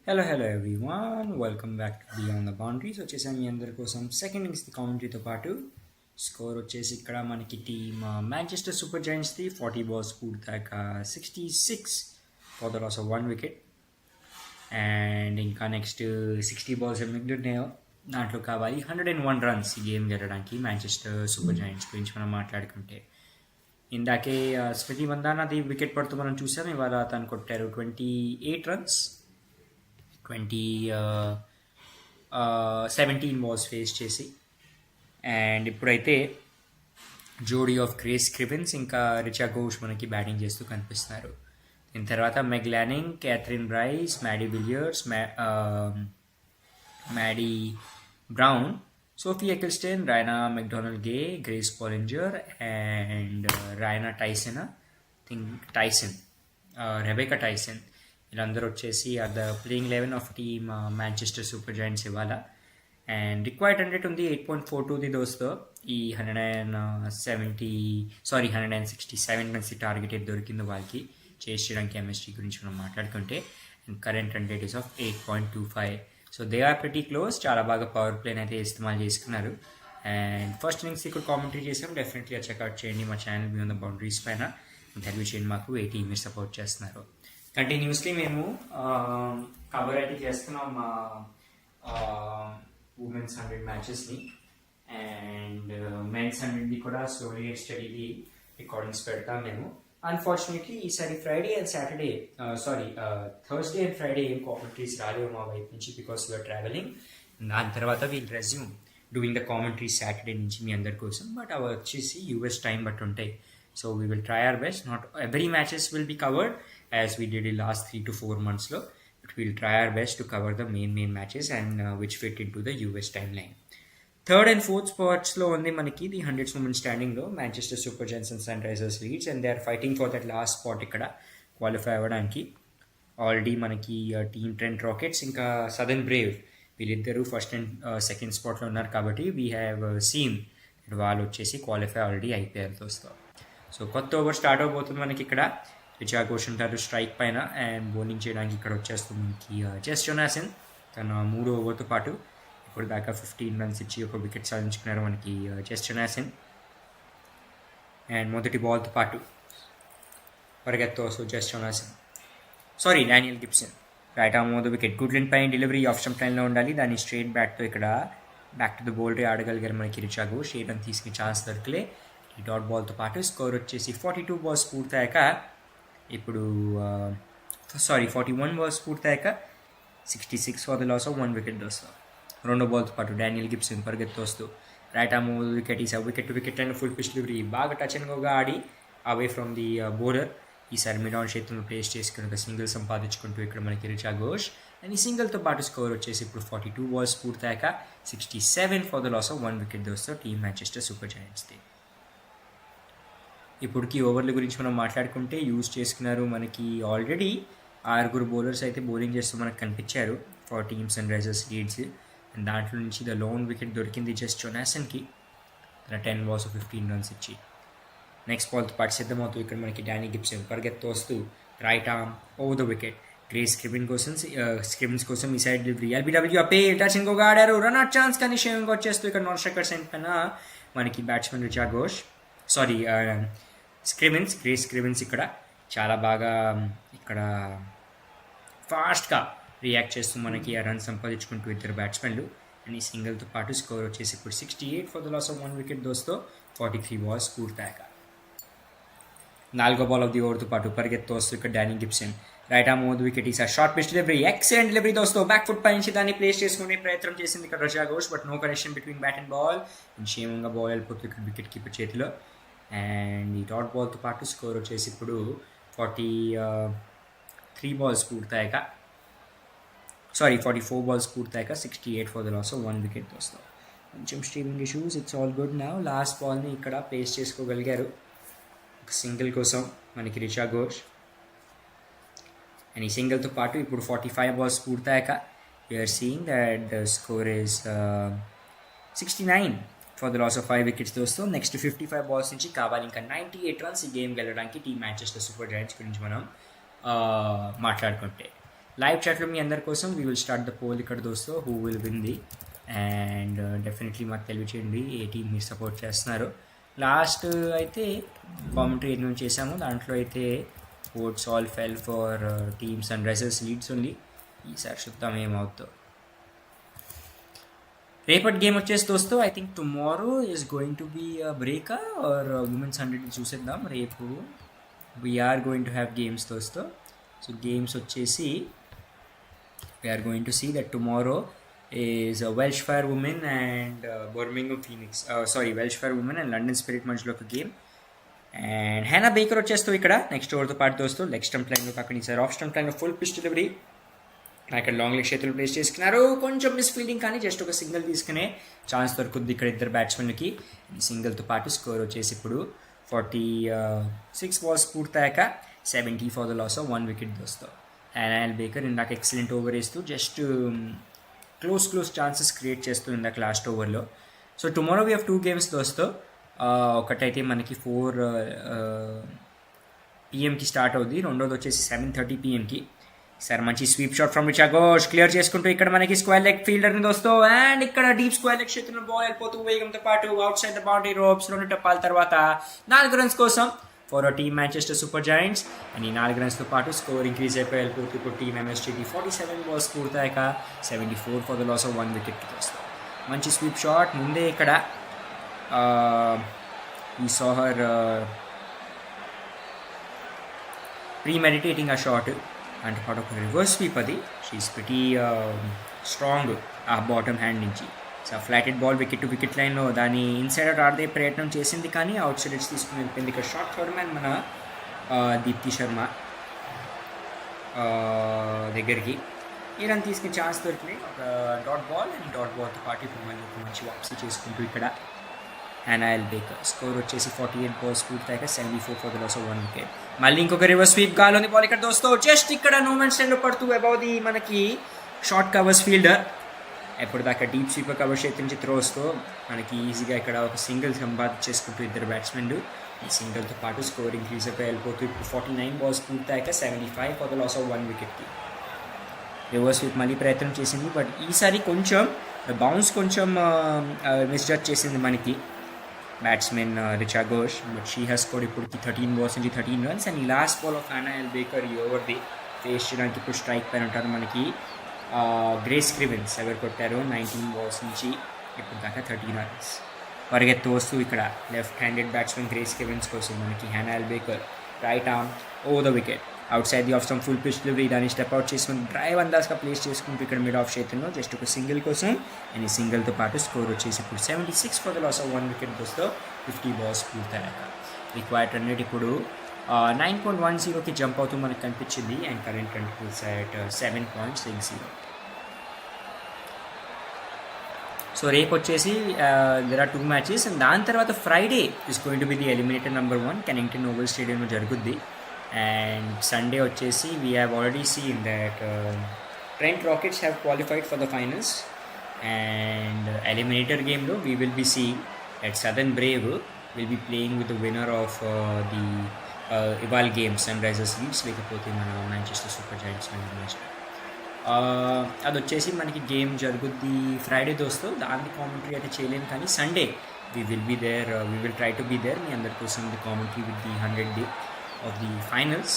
Hello everyone, welcome back to beyond the boundaries. వచ్చేసాను మీ అందరి కోసం సెకండ్ ఇన్నింగ్స్ కామెంటరీతో పాటు. స్కోర్ వచ్చేసి ఇక్కడ మనకి టీమ్ మాంచెస్టర్ సూపర్ జైంట్స్ది 40 balls పూర్తాక 66 for the loss of 1 wicket. And ఇంకా నెక్స్ట్ 60 balls మిగిలినాయో దాంట్లో కావాలి 101 runs ఈ గేమ్ గెలవడానికి. మాంచెస్టర్ సూపర్ జైంట్స్ గురించి మనం మాట్లాడుకుంటే ఇందాకే స్మృతి మందానాది వికెట్ పడుతూ మనం చూసాం. ఇవాళ తను కొట్టారు 28 runs, 17 balls ఫేస్ చేసి. అండ్ ఇప్పుడైతే జోడీ ఆఫ్ స్క్రివెన్స్ ఇంకా రిచా ఘోష్ మనకి బ్యాటింగ్ చేస్తూ కనిపిస్తున్నారు. దీని తర్వాత Meg Lanning, Kathryn Bryce, Maddy Villiers, Maddy Brown, Sophie Ecclestone, Ryana MacDonald-Gay, Grace Pollinger, and Ryana Tyson, Rebecca Tyson. వీళ్ళందరూ వచ్చేసి are the playing 11 of team Manchester super Giants ఇవాళ. అండ్ రిక్వైర్డ్ 100 ఉంది, 8.42ది దోస్తో. ఈ 167 runs టార్గెట్ అయితే దొరికింది వాళ్ళకి చేసి చేయడానికి. కెమిస్ట్రీ గురించి మనం మాట్లాడుకుంటే current 100 is of 8.25. So they are pretty close. చాలా బాగా పవర్ ప్లేని అయితే ఇస్तेमाल చేసుకున్నారు. అండ్ ఫస్ట్ ఇన్నింగ్స్ ఇక్కడ కామెంటరీ చేసాం. డెఫినెట్లీ చెక్అవుట్ చేయండి మా ఛానల్ బియాండ్ ద బౌండరీస్ పైన. ఇంటర్వ్యూ చేయండి, మాకు 80 మీరు సపోర్ట్ చేస్తున్నారు. కంటిన్యూస్లీ మేము కవర్ అయితే చేస్తున్నాం మా ఉమెన్స్ 100 మ్యాచెస్ని. అండ్ మెన్స్ 100ది కూడా స్లోలీ అండ్ స్టడీలీ రికార్డింగ్స్ పెడతాం మేము. అన్ఫార్చునేట్లీ ఈసారి థర్స్డే అండ్ ఫ్రైడే ఏం కామెంటరీస్ రాలేవు మా వైపు నుంచి, బికాస్ యూఆర్ ట్రావెలింగ్. దాని తర్వాత we'll resume doing the commentaries Saturday నుంచి మీ అందరి కోసం. బట్ అవి వచ్చేసి యూఎస్ టైం బట్టి ఉంటాయి. So we will try our best. Not every matches will be covered as we did ఈ లాస్ట్ 3 to 4 monthsలో. But we'll try our best to cover the main matches and which fit in to the US timeline. Third and fourth స్పాట్స్లో ఉంది మనకి the 100 women స్టాండింగ్లో Manchester super Giants and Sunrisers Leeds. And they are fighting for that last spot ఇక్కడ qualify అవ్వడానికి. Already మనకి team Trent rockets ఇంకా southern Brave వీళ్ళిద్దరూ first and second స్పాట్లో ఉన్నారు. కాబట్టి వీ హ్యావ్ సీన్ వాళ్ళు వచ్చేసి క్వాలిఫై ఆల్రెడీ అయిపోయారు దోస్తో. సో కొత్త ఓవర్ స్టార్ట్ అవబోతుంది మనకి ఇక్కడ. రిచా ఘోష్ ఉంటారు స్ట్రైక్ పైన. అండ్ బౌలింగ్ చేయడానికి ఇక్కడ వచ్చేస్తుంది మనకి జెస్ జోనాసన్. తన 3వ ఓవర్తో పాటు ఇప్పుడు దాకా 15 runs ఇచ్చి ఒక వికెట్ సాధించుకున్నారు మనకి జెస్ జోనాసన్. అండ్ మొదటి బాల్తో పాటు పరిగెత్తో Jess Jonassen Danielle Gibson right arm off the wicket. Good length పైన డెలివరీ ఆఫ్ స్టంప్ లైన్లో ఉండాలి. దాన్ని స్ట్రైట్ బ్యాట్తో ఇక్కడ బ్యాక్ టు ద బౌలరీ ఆడగలిగారు మనకి రిచా ఘోష్. ఏ రన్ తీసుకునే ఛాన్స్ దొరకలే. ఈ డాట్ బాల్తో పాటు స్కోర్ వచ్చేసి 42 balls పూర్తయ్యాక ఇప్పుడు 41 balls పూర్తయ్యాక 66 for the loss of 1 wicket దోస్తో. 2వ బాల్తో పాటు డానియల్ గిబ్సన్ పరిగెత్తు వస్తూ రైట్ ఆర్మ్ వికెట్ ఈసారి wicket to wicket and full pitch delivery బాగా టచ్ అండ్ గోగా ఆడి అవే ఫ్రమ్ ది బౌలర్. ఈసారి మిడ్ ఆన్ చేతులను ప్లేస్ చేసుకుని ఒక సింగిల్ సంపాదించుకుంటూ ఇక్కడ మనకి రిచా ఘోష్. అండ్ ఈ సింగిల్తో పాటు స్కోర్ వచ్చేసి ఇప్పుడు 42 balls పూర్తయ్యాక 67 for the loss of 1 wicket దోస్తో టీమ్ మాంచెస్టర్ సూపర్ జైంట్స్ది. ఇప్పటికి ఓవర్ల గురించి మనం మాట్లాడుకుంటే యూజ్ చేసుకున్నారు మనకి ఆల్రెడీ 6 బౌలర్స్ అయితే బౌలింగ్ చేస్తూ మనకు కనిపించారు for team Sunrisers Leeds. And దాంట్లో నుంచి ద లోన్ వికెట్ దొరికింది జెస్ జోనాసన్కి. తన 10 balls 15 runs ఇచ్చి. నెక్స్ట్ బాల్తో పాటు సిద్ధమవుతూ ఇక్కడ మనకి డానీ గిబ్సన్ పరిగెత్తు వస్తూ right arm over the wicket. Scrivens కోసం ఈ సైడ్ డెలివరీ ఎల్బిడబ్ల్యూ అపే టచ్ ఇంకోగా ఆడారు. రన్ అవుట్ ఛాన్స్ కానీ షేవింగ్ వచ్చేస్తూ ఇక్కడ నాన్ స్ట్రైకర్ సెంట్ పైన మనకి బ్యాట్స్మెన్ రిచా ఘోష్ స్క్రివెన్స్ ఇక్కడ చాలా బాగా ఇక్కడ ఫాస్ట్గా రియాక్ట్ చేస్తూ మనకి ఆ రన్ సంపాదించుకుంటూ ఇద్దరు బ్యాట్స్మెన్లు. అండ్ ఈ సింగిల్తో పాటు స్కోర్ వచ్చేసి ఇప్పుడు 68 for the loss of 1 wicket దోస్తో 43 balls పూర్తయ్యాక 4వ బాల్ ఆఫ్ ది ఓవర్తో పాటు పరిగెత్తు వస్తూ ఇక్కడ Danny Gibson right arm over the wicket. ఈసారి short pitch delivery excellent delivery దోస్తో బ్యాక్ ఫుట్ పై నుంచి దాన్ని ప్లేస్ చేసుకునే ప్రయత్నం చేసింది ఇక్కడ Richa Ghosh. But no connection between bat and ball. క్షేమంగా బాల్ వెళ్ళిపోతుంది ఇక్కడ వికెట్ కీపర్ చేతిలో. అండ్ ఈ డాట్ బాల్తో పాటు స్కోర్ వచ్చేసి ఇప్పుడు 44 balls పూర్తయ్యాక 68 for the loss of 1 wicket దోస్తో. కొంచెం streaming issues, it's all good now. Last బాల్ని ఇక్కడ ప్లేస్ చేసుకోగలిగారు ఒక సింగిల్ కోసం మనకి రిచా ఘోష్. అండ్ ఈ సింగిల్తో పాటు ఇప్పుడు 45 balls పూర్తయ్యాక we're seeing that the score is 69 for the loss of 5 wickets దోస్తో. నెక్స్ట్ 55 balls నుంచి కావాలి ఇంకా 98 runs ఈ గేమ్ గెలవడానికి టీమ్ మాంచెస్టర్ సూపర్ జైంట్స్ గురించి మనం మాట్లాడుకుంటే లైవ్ చాట్లో మీ అందరి కోసం we will start the poll ఇక్కడ దోస్తో who will win the and definitely మాకు తెలియచేయండి ఏ టీం మీరు సపోర్ట్ చేస్తున్నారు. లాస్ట్ అయితే కామెంటరీ ఏం చేసాము దాంట్లో అయితే votes all fell for team Sunrisers Leeds only. ఈసారి చూద్దాం ఏమవుతుందో. రేపటి గేమ్ వచ్చేసి దోస్తో I think tomorrow is going to be బ్రేకా ఆర్ ఉమెన్స్ 100 చూసేద్దాం. రేపు we're going to have games దోస్తో. సో గేమ్స్ వచ్చేసి we're going to see that tomorrow is Welsh Fire women and Birmingham Phoenix Welsh Fire women and London Spirit మధ్యలో ఒక game. And హ్యానా baker వచ్చేస్తూ ఇక్కడ నెక్స్ట్ ఓవర్తో పాటు దోస్తూ leg stump లైన్లో కాకుండా ఈసారి ఆఫ్ స్టంప్ లైన్లో ఫుల్ పిచ్ డెలివరీ. ఇక్కడ లాంగ్ లెగ్ చేతులు ప్లేస్ చేసుకున్నారు. కొంచెం మిస్ ఫీల్డింగ్ కానీ జస్ట్ ఒక సింగిల్ తీసుకునే ఛాన్స్ దొరుకుద్ది ఇక్కడ ఇద్దరు బ్యాట్స్మెన్కి. సింగిల్తో పాటు స్కోర్ వచ్చేసి ఇప్పుడు 46 బాల్స్ పూర్తయ్యాక 70 for the loss of 1 wicket దోస్తో. హ్యానా బేకర్ ఇందాక ఎక్సలెంట్ ఓవర్ వేస్తూ జస్ట్ క్లోజ్ ఛాన్సెస్ క్రియేట్ చేస్తూ ఇందాక లాస్ట్ ఓవర్లో. So tomorrow we have 2 games దోస్తో. ఒకటైతే మనకి 4 PM స్టార్ట్ అవుద్ది, రెండోది వచ్చేసి 7:30 PM. సార్ మంచి sweep shot from Richa Ghosh clear చేసుకుంటూ ఇక్కడ మనకి స్క్వేర్ లెగ్ ఫీల్డర్ని దోస్తో. అండ్ ఇక్కడ డీప్ స్క్వేర్ లెగ్ చేతున్న బాల్ వెళ్ళిపోతూ వేగంతో పాటు out side the boundary ropes 2 టప్పాల తర్వాత 4 రన్స్ కోసం for team Manchester super Giants. And ఈ 4 రన్స్తో పాటు స్కోర్ ఇంక్రీజ్ అయిపోయి వెళ్ళిపోతూ ఇప్పుడు టీమ్ ఎంఎస్టీకి 47 బాల్స్ పూర్తయ్యాక 74 for the loss of 1 wicket దోస్తో. మంచి స్వీప్ షాట్ ముందే ఇక్కడ ఈ సోహర్ ప్రీమెడిటేటింగ్ ఆ షాట్ అంటే పాటు ఒక రివర్స్ స్వీప్ అది. షీఈస్ ప్రిటీ స్ట్రాంగ్ ఆ బాటమ్ హ్యాండ్ నుంచి. So flighted ball wicket to wicket లైన్లో దాన్ని ఇన్సైడ్ అవుట్ ఆడే ప్రయత్నం చేసింది కానీ అవుట్ సైడ్ ఎడ్జ్ తీసుకుని వెళ్ళిపోయింది. ఇక్కడ షార్ట్ థర్డ్ మ్యాన్ మన దీప్తి శర్మ దగ్గరికి ఈ రన్ తీసుకునే ఛాన్స్ దొరికినాయి. ఒక డాట్ బాల్ అండ్ డాట్ బాల్తో పాటు ఇప్పుడు మళ్ళీ ఒక మంచి వాపసీ చేసుకుంటూ ఇక్కడ హ్యానా బేకర్ స్కోర్ వచ్చేసి 48 బాల్స్ పూర్తయ్యాక 74 for the loss of 1 wicket. మళ్ళీ ఇంకొక రివర్స్ స్వీప్ గాలోని బాల్ ఇక్కడ దోస్తో జస్ట్ ఇక్కడ నోమెన్ స్టైల్లో పడుతూ అబౌవ్ ది మనకి షార్ట్ కవర్స్ ఫీల్డర్. ఎప్పుడు దాకా డీప్ స్వీపర్ కవర్ చేతి నుంచి త్రోస్తో మనకి ఈజీగా ఇక్కడ ఒక సింగిల్ సంపాదించేసుకుంటూ ఇద్దరు బ్యాట్స్మెన్లు. ఈ సింగిల్తో పాటు స్కోర్ ఇంక్రీజ్ అయిపోయి వెళ్ళిపోతూ ఇప్పుడు 49 బాల్స్ పూర్తయ్యాక 75 ఫర్ ద లాస్ ఆఫ్ 1 వికెట్కి. రివర్స్ స్వీప్ మళ్ళీ ప్రయత్నం చేసింది బట్ ఈసారి కొంచెం బౌన్స్ కొంచెం మిస్జడ్జ్ చేసింది మనకి batsmen Richa Ghosh. But she has scored ఇప్పటికి 13 బాల్స్ నుంచి 13 రన్స్. అండ్ ఈ last ball of Hannah Baker ఈ ఓవర్ది ఫేస్ చేయడానికి ఇప్పుడు స్ట్రైక్ పైన ఉంటారు మనకి గ్రేస్ స్క్రివెన్స్ ఎవరు కొట్టారు 19 బాల్స్ నుంచి ఇప్పుడు దాకా 13 రన్స్. పరిగెత్తు వస్తూ ఇక్కడ left handed batsmen Grace Scrivens కోసం మనకి Hannah Baker right arm over the wicket outside the off stump full pitch delivery దాన్ని స్టెప్ అవుట్ చేసుకుని డ్రైవ్ అందాజ్గా ప్లేస్ చేసుకుంటూ ఇక్కడ మిడ్ ఆఫ్ చేతుల్లో జస్ట్ ఒక సింగిల్ కోసం. అండ్ ఈ సింగిల్తో పాటు స్కోర్ వచ్చేసి ఇప్పుడు 76 for the loss of 1 wicket దోస్తో 50 బాల్స్ పూర్తయ్యాక. రిక్వైర్డ్ రన్ రేట్ ఇప్పుడు 9.10కి జంప్ అవుతూ మనకు కనిపించింది. And current run rate at 7.60. So రేపు వచ్చేసి దెర్ ఆర్ 2 మ్యాచెస్ అండ్ దాని తర్వాత Friday is going to be the eliminator number 1 Kennington Oval స్టేడియంలో జరుగుద్ది. అండ్ సండే వచ్చేసి we have already seen that Trent Rockets have qualified for the finals. And eliminator గేమ్లో we will be seeing that Southern Brave will be playing with the winner of the ఇవాల్ game Sunrisers Leeds లేకపోతే మన Manchester super Giants match. అది వచ్చేసి మనకి game జరుగుద్ది Friday దోస్తో. దాని commentary అయితే చేయలేము కానీ Sunday we will be there, we will try to be there మీ అందరి కోసం the commentary with the 100 day of the finals.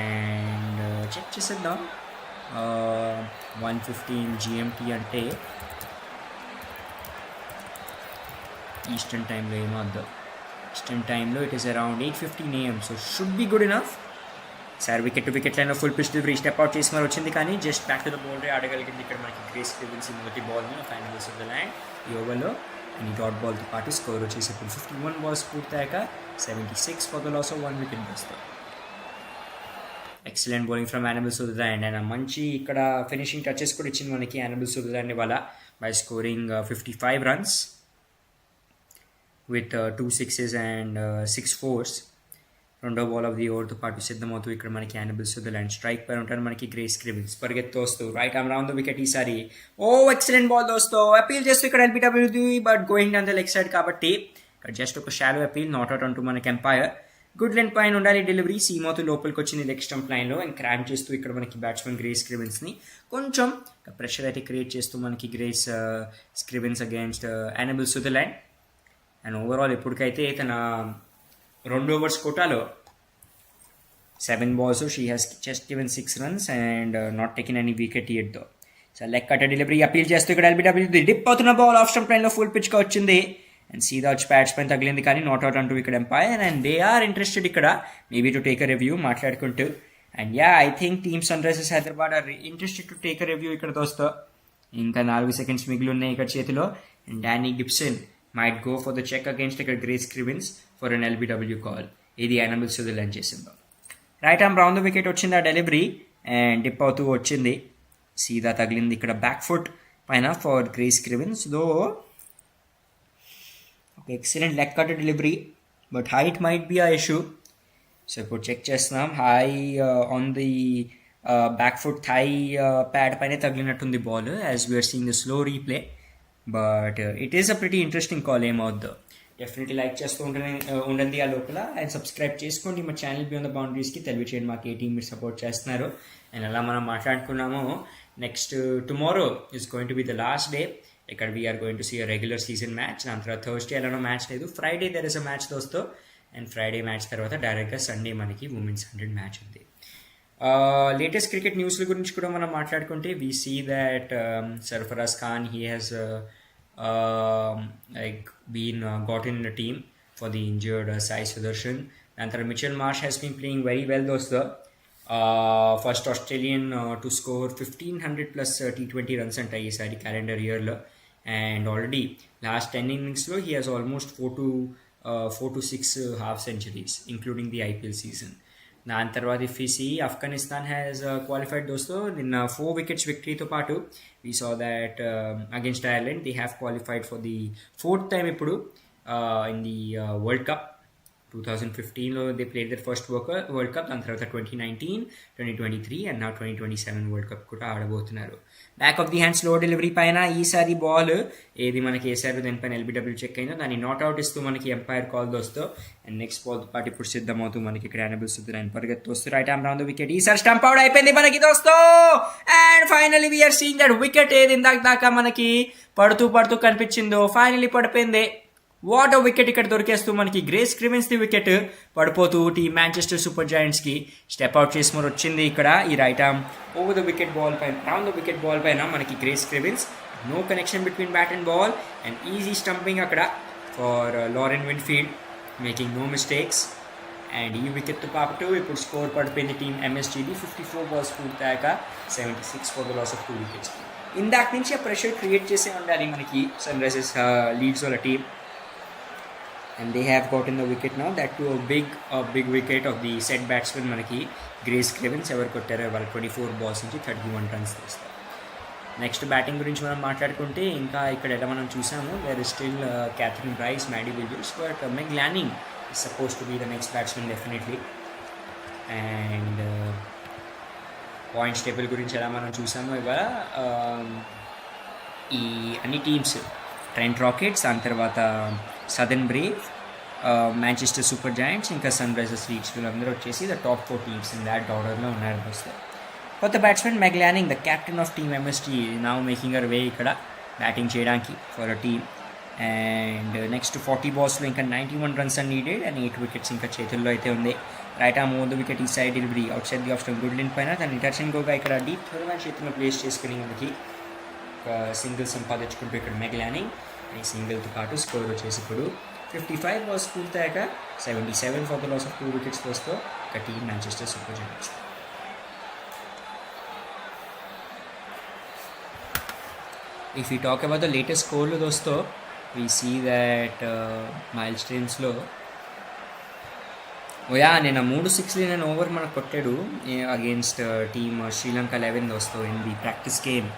And check చేసేద్దాం 1:15 GMT అంటే ఈస్టర్న్ టైంలో ఏమవుద్దాం. ఈస్టర్న్ టైంలో it is around 8:15 AM. So should be good enough. సార్ wicket to wicket లైన్లో full pitch delivery step out చేసి మరి వచ్చింది కానీ just back to the boundary ఆడగలిగింది ఇక్కడ మనకి గ్రేస్ స్క్రివెన్స్ మొదటి బాల్ మీద ఫైనల్స్ ఆఫ్ ద ల్యాండ్ ఈ ఓవర్లో. అండ్ ఈ డాట్ బాల్తో పాటు స్కోర్ వచ్చేసి ఇప్పుడు 51 బాల్స్ పూర్తయ్యాక 76 for the loss of 1 wicket వస్తాయి. Excellent bowling from Annabel Sutherland. And మంచి ఇక్కడ ఫినిషింగ్ టచెస్ కూడా ఇచ్చింది మనకి యానబెల్ సూదర్లాండ్ ఇవాళ by scoring 55 runs with 2 sixes and 6 fours. రెండో బాల్ ఆఫ్ ది ఓవర్తో పాటు సిద్ధమవుతూ ఇక్కడ మనకి యానబెల్ సూదర్లాండ్ స్ట్రైక్ పైన ఉంటారు మనకి గ్రేస్ స్క్రివెన్స్ పరిగెత్తు వస్తూ right arm round the wicket. ఈసారి ఎక్సలెంట్ బాల్ దోస్తో అపీల్ చేస్తూ ఇక్కడ ఎల్బిడబ్ల్యూది but going down the leg side కాబట్టి ఇక్కడ జస్ట్ ఒక షాలో అపీల్ నాట్ అవుట్ అంటూ మనకి ఎంపైర్. గుడ్ లెంత్ పైన ఉండాలి డెలివరీ. సీమోతో లోపలికి వచ్చింది లెగ్ స్టంప్ లైన్లో అండ్ క్రాంప్ చేస్తూ ఇక్కడ మనకి బ్యాట్స్మెన్ గ్రేస్ స్క్రివెన్స్ని కొంచెం ప్రెషర్ అయితే క్రియేట్ చేస్తూ మనకి Grace Scrivens against Annabel Sutherland. And overall ఇప్పటికైతే తన 2 overs కోటాలో 7 balls, she has just given 6 runs and not taken any wicket yet though. So leg cutter delivery appeal చేస్తూ ఇక్కడ ఎల్బిడబ్ల్యూ డిప్ అవుతున్న బాల్ ఆఫ్ స్టంప్ లైన్లో full పిచ్గా వచ్చింది and సీదా వచ్చి బ్యాట్స్మెన్ తగిలింది కానీ నాట్ అవుట్ అంటూ ఇక్కడ umpire and they are interested ఇక్కడ maybe to take a review మాట్లాడుకుంటూ. And I think team Sunrisers Hyderabad are interested to take a review ఇక్కడ దోస్తో. ఇంకా 4 seconds మిగిలి ఉన్నాయి ఇక్కడ చేతిలో and Danny Gibson might go for the check against ఇక్కడ Grace Scrivens for an LBW call. ఇది యానబెల్ సదర్లాండ్ చేసిందో. Right arm round the wicket వచ్చింది ఆ డెలివరీ అండ్ డిప్ అవుతూ వచ్చింది సీదా తగిలింది ఇక్కడ బ్యాక్ ఫుట్ పైన ఫర్ గ్రేస్ స్క్రివెన్స్. దో ఒక excellent leg cut delivery but height might be a issue. So ఇప్పుడు చెక్ చేస్తున్నాం high on the back foot thigh pad పైన తగిలినట్టుంది ball as we're seeing the slow replay. But it is a pretty interesting call ఏమవుద్దో. Definitely like చేస్తూ ఉండండి ఆ లోపల and subscribe చేసుకోండి మా ఛానల్ బియాండ్ ద బౌండరీస్కి. తెలియచేయండి మాకు ఏ టీం మీరు సపోర్ట్ చేస్తున్నారు. అండ్ అలా మనం మాట్లాడుకున్నాము next tomorrow is going to be the last day. ఇక్కడ we're going to see a regular season match. దాని తర్వాత థర్స్డే ఎలానో మ్యాచ్ లేదు, Friday there is a match దోస్తో అండ్ ఫ్రైడే మ్యాచ్ తర్వాత డైరెక్ట్గా సండే మనకి ఉమెన్స్ 100 మ్యాచ్ ఉంది. లేటెస్ట్ క్రికెట్ న్యూస్ల గురించి కూడా మనం మాట్లాడుకుంటే we see that Sarfaraz Khan he has been got in the team for the injured Sai Sudarshan. And Mitchell Marsh has been playing very well though. First Australian to score 1500 plus T20 runs and tie the calendar year lo. And already last 10 innings lo he has almost 4 to 6 half centuries including the IPL season. దాని తర్వాత if we see Afghanistan has qualified dosto in 4 wickets victory తో పాటు we saw that against Ireland they have qualified for the 4th time ఇప్పుడు in the World Cup. 2015లో they played their first World Cup, దాని తర్వాత 2019, 2023 and now 2027 World Cup కూడా ఆడబోతున్నారు. Back of the hand slow delivery పైన ఈసారి ball ఏది మనకి వేసారు దానిపైన ఎల్బిడబ్ల్యూ చెక్ అయిందో దాన్ని నాట్అవుట్ ఇస్తూ మనకి ఎంపైర్ కాల్ దోస్తో అండ్ నెక్స్ట్ బాల్తో పాటు ఇప్పుడు సిద్ధమవుతూ మనకి ఇక్కడ యానబెల్ సదర్లాండ్ పరిగెత్తు వస్తూ right arm round the wicket. ఈసారి స్టంప్ అవుట్ అయిపోయింది మనకి దోస్తో and finally we're seeing that wicket ఏది ఇందాక దాకా మనకి పడుతూ కనిపించిందో ఫైనలీ పడిపోయింది. వాట్ వికెట్ ఇక్కడ దొరికేస్తూ మనకి గ్రేస్ స్క్రివెన్స్ ది వికెట్ పడిపోతూ టీమ్ మాంచెస్టర్ సూపర్ జాయింట్స్కి స్టెప్ అవుట్ చేసి మరి వచ్చింది ఇక్కడ ఈ right arm over the wicket ball పైన రౌండ్ ద వికెట్ బాల్ పైన మనకి Grace Scrivens. No connection between bat and ball and easy stumping అక్కడ for Lauren Winfield making no mistakes. And ఈ వికెట్తో పాటు ఇప్పుడు స్కోర్ పడిపోయింది టీమ్ ఎంఎస్జీది 54 balls పూర్తయ్యాక 76 for the loss of 2 wickets. ఇందాక నుంచి ఆ ప్రెషర్ క్రియేట్ చేసే ఉండాలి మనకి సన్ రైజర్స్ లీడ్స్ వాళ్ళ team. And they have gotten the wicket now, that to a big wicket of the set batsman మనకి గ్రేస్ స్క్రివెన్స్ ఎవరు కొట్టారో వాళ్ళు 24 balls నుంచి 31 runs తీస్తారు. నెక్స్ట్ బ్యాటింగ్ గురించి మనం మాట్లాడుకుంటే ఇంకా ఇక్కడ ఎలా మనం చూసాము there is still Kathryn Bryce, Maddy Villiers, but Meg Lanning is suppose to be the next batsmen definitely. And points table గురించి ఎలా మనం చూసాము ఇవాళ ఈ అన్ని టీమ్స్ ట్రెంట్ రాకెట్స్, దాని తర్వాత southern Brave, Manchester super joints, ఇంకా సన్ రైజర్స్ లీడ్స్ వీళ్ళందరూ వచ్చేసి the top 4 teams in that ఆర్డర్లో ఉన్నారు వస్తే. కొత్త batsmen మెగ్ లానింగ్ the captain of team MST now making our way ఇక్కడ బ్యాటింగ్ చేయడానికి for a team. And next 40 balls ఇంకా 91 runs are needed and 8 wickets ఇంకా చేతుల్లో అయితే ఉంది. Right arm over the wicket ఈ side delivery outside the off stump good length పైన దాన్ని టచ్ అండ్ గోగా ఇక్కడ డీప్ థర్డ్ చేతిలో ప్లేస్ చేసుకుని మనకి ఒక సింగిల్ సంపాదించుకుంటూ ఇక్కడ మెగ్ లానింగ్ ఈ సింగిల్తో పాటు స్కోర్ వచ్చేసి ఇప్పుడు 55 balls పూర్తయ్యాక 77 for the loss of 2 wickets దోస్తో ఒక team Manchester super Giants. If we talk about the latest score దోస్తో we see that మైల్ స్టేన్స్లో నేను 3 6 నేను ఓవర్ మనకు కొట్టాడు అగేన్స్ట్ టీమ్ శ్రీలంక 11 దోస్తో ఇన్ ది ప్రాక్టీస్ గేమ్.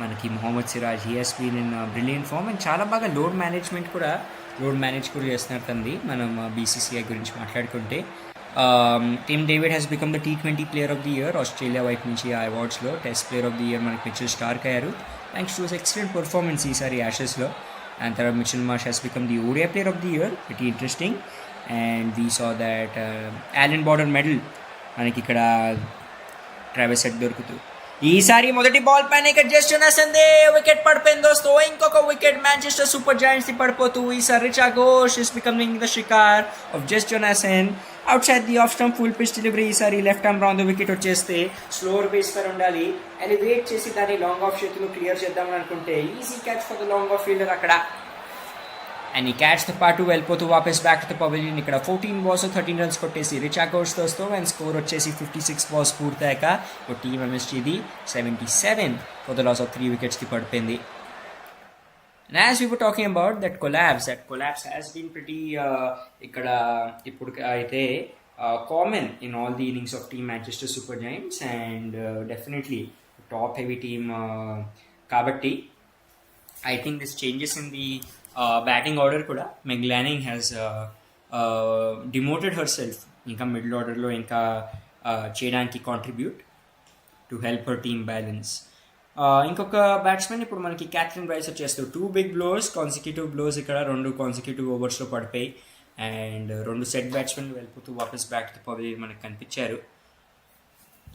మనకి Mohammed Siraj he has been in brilliant form and చాలా బాగా లోడ్ మేనేజ్ కూడా చేస్తున్నారు తంది. మనం బీసీసీఐ గురించి మాట్లాడుకుంటే Tim David has become the T20 player of the year Australia వైపు నుంచి ఆ అవార్డ్స్లో. Test player of the year మనకి మిచెల్ స్టార్క్ అయ్యారు థ్యాంక్స్ టు ఎక్సలెంట్ పర్ఫార్మెన్స్ ఈసారి యాషెస్లో. అండ్ తర్వాత Mitchell Marsh has become the ODI player of the year, very interesting. And we saw that Allan Border Medal మనకి ఇక్కడ Travis head దొరుకుతుంది. ఈసారి మొదటి బాల్ పైన ఇక్కడ జెస్ జోనాసన్ వికెట్ పడిపోయింది దోస్తో. ఇంకొక వికెట్ మాంచెస్టర్ సూపర్ జాయింట్స్ ది పడిపోతూ ఈసారి Richa Ghosh is becoming the shikar of Jess Jonassen outside the off stump full pitch delivery. ఈసారి లెఫ్ట్ ఆర్మ్ రౌండ్ వికెట్ వచ్చేస్తే స్లోవర్ బేస్ పర్ ఉండాలి, ఎలివేట్ చేసి దాన్ని లాంగ్ ఆఫ్ చేతిలో క్లియర్ చేద్దామని అనుకుంటే easy catch for the long off fielder అక్కడ. అండ్ ఈ క్యాచ్తో పాటు వెళ్ళిపోతూ వాపస్ బ్యాక్ టు పవెలియన్. ఇక్కడ 14 balls 13 runs కొట్టేసి రిచా ఘోష్ తోస్తూ అండ్ స్కోర్ వచ్చేసి 56 balls పూర్తయ్యాక టీమ్ ఎంఎస్జీది 77 for the loss of 3 wickets కి పడిపోయింది. And as we were talking about that collapse has been pretty ఇక్కడ ఇప్పుడు అయితే common in all the innings of team Manchester Super Giants and definitely top heavy team కాబట్టి I think this changes in the batting order కూడా. మెగ్ లానింగ్ has demoted her self ఇంకా middle ఆర్డర్లో ఇంకా చేయడానికి contribute to help her team balance. ఇంకొక batsmen ఇప్పుడు మనకి Catherine Bryce వచ్చేస్తారు. 2 big blows కాన్సిక్యూటివ్ బ్లోస్ ఇక్కడ 2 కాన్సిక్యూటివ్ ఓవర్స్లో పడిపోయి అండ్ 2 సెట్ బ్యాట్స్మెన్ వెళ్ళిపోతూ వాపస్ బ్యాక్ టు పవెలియన్ మనకు కనిపించారు.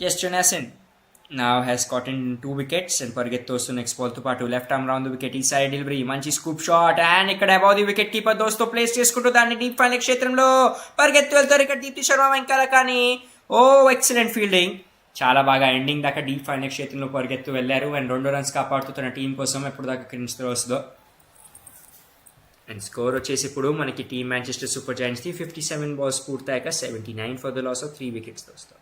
జెస్ జోనాసన్ now has gotten 2 wickets and పరిగెత్తు వస్తూ నెక్స్ట్ బాల్తో పాటు లెఫ్ట్ ఆర్మ్ రౌండ్ వికెట్. ఈ సైడ్ డెలివరీ మంచి స్కూప్ షాట్ అండ్ ఇక్కడ అబౌవ్ ది వికెట్ కీపర్ దోస్తో ప్లేస్ చేసుకుంటూ దాన్ని డీప్ ఫైనల్ క్షేత్రంలో పరిగెత్తు వెళ్తారు ఇక్కడ దీప్తి శర్మ వెంకాల. కానీ ఎక్సలెంట్ ఫీల్డింగ్, చాలా బాగా ఎండింగ్ దాకా డీప్ ఫైనల్ క్షేత్రంలో పరిగెత్తు వెళ్ళారు అండ్ 2 runs కాపాడుతూ తన టీం కోసం ఎప్పుడు దాకా క్రిన్స్ త్రోస్దో. అండ్ స్కోర్ వచ్చేసి ఇప్పుడు మనకి టీమ్ మాంచెస్టర్ సూపర్ జాయింట్స్ది 57 balls పూర్తయ్యాక 79 for the loss of 3 wickets దోస్తో.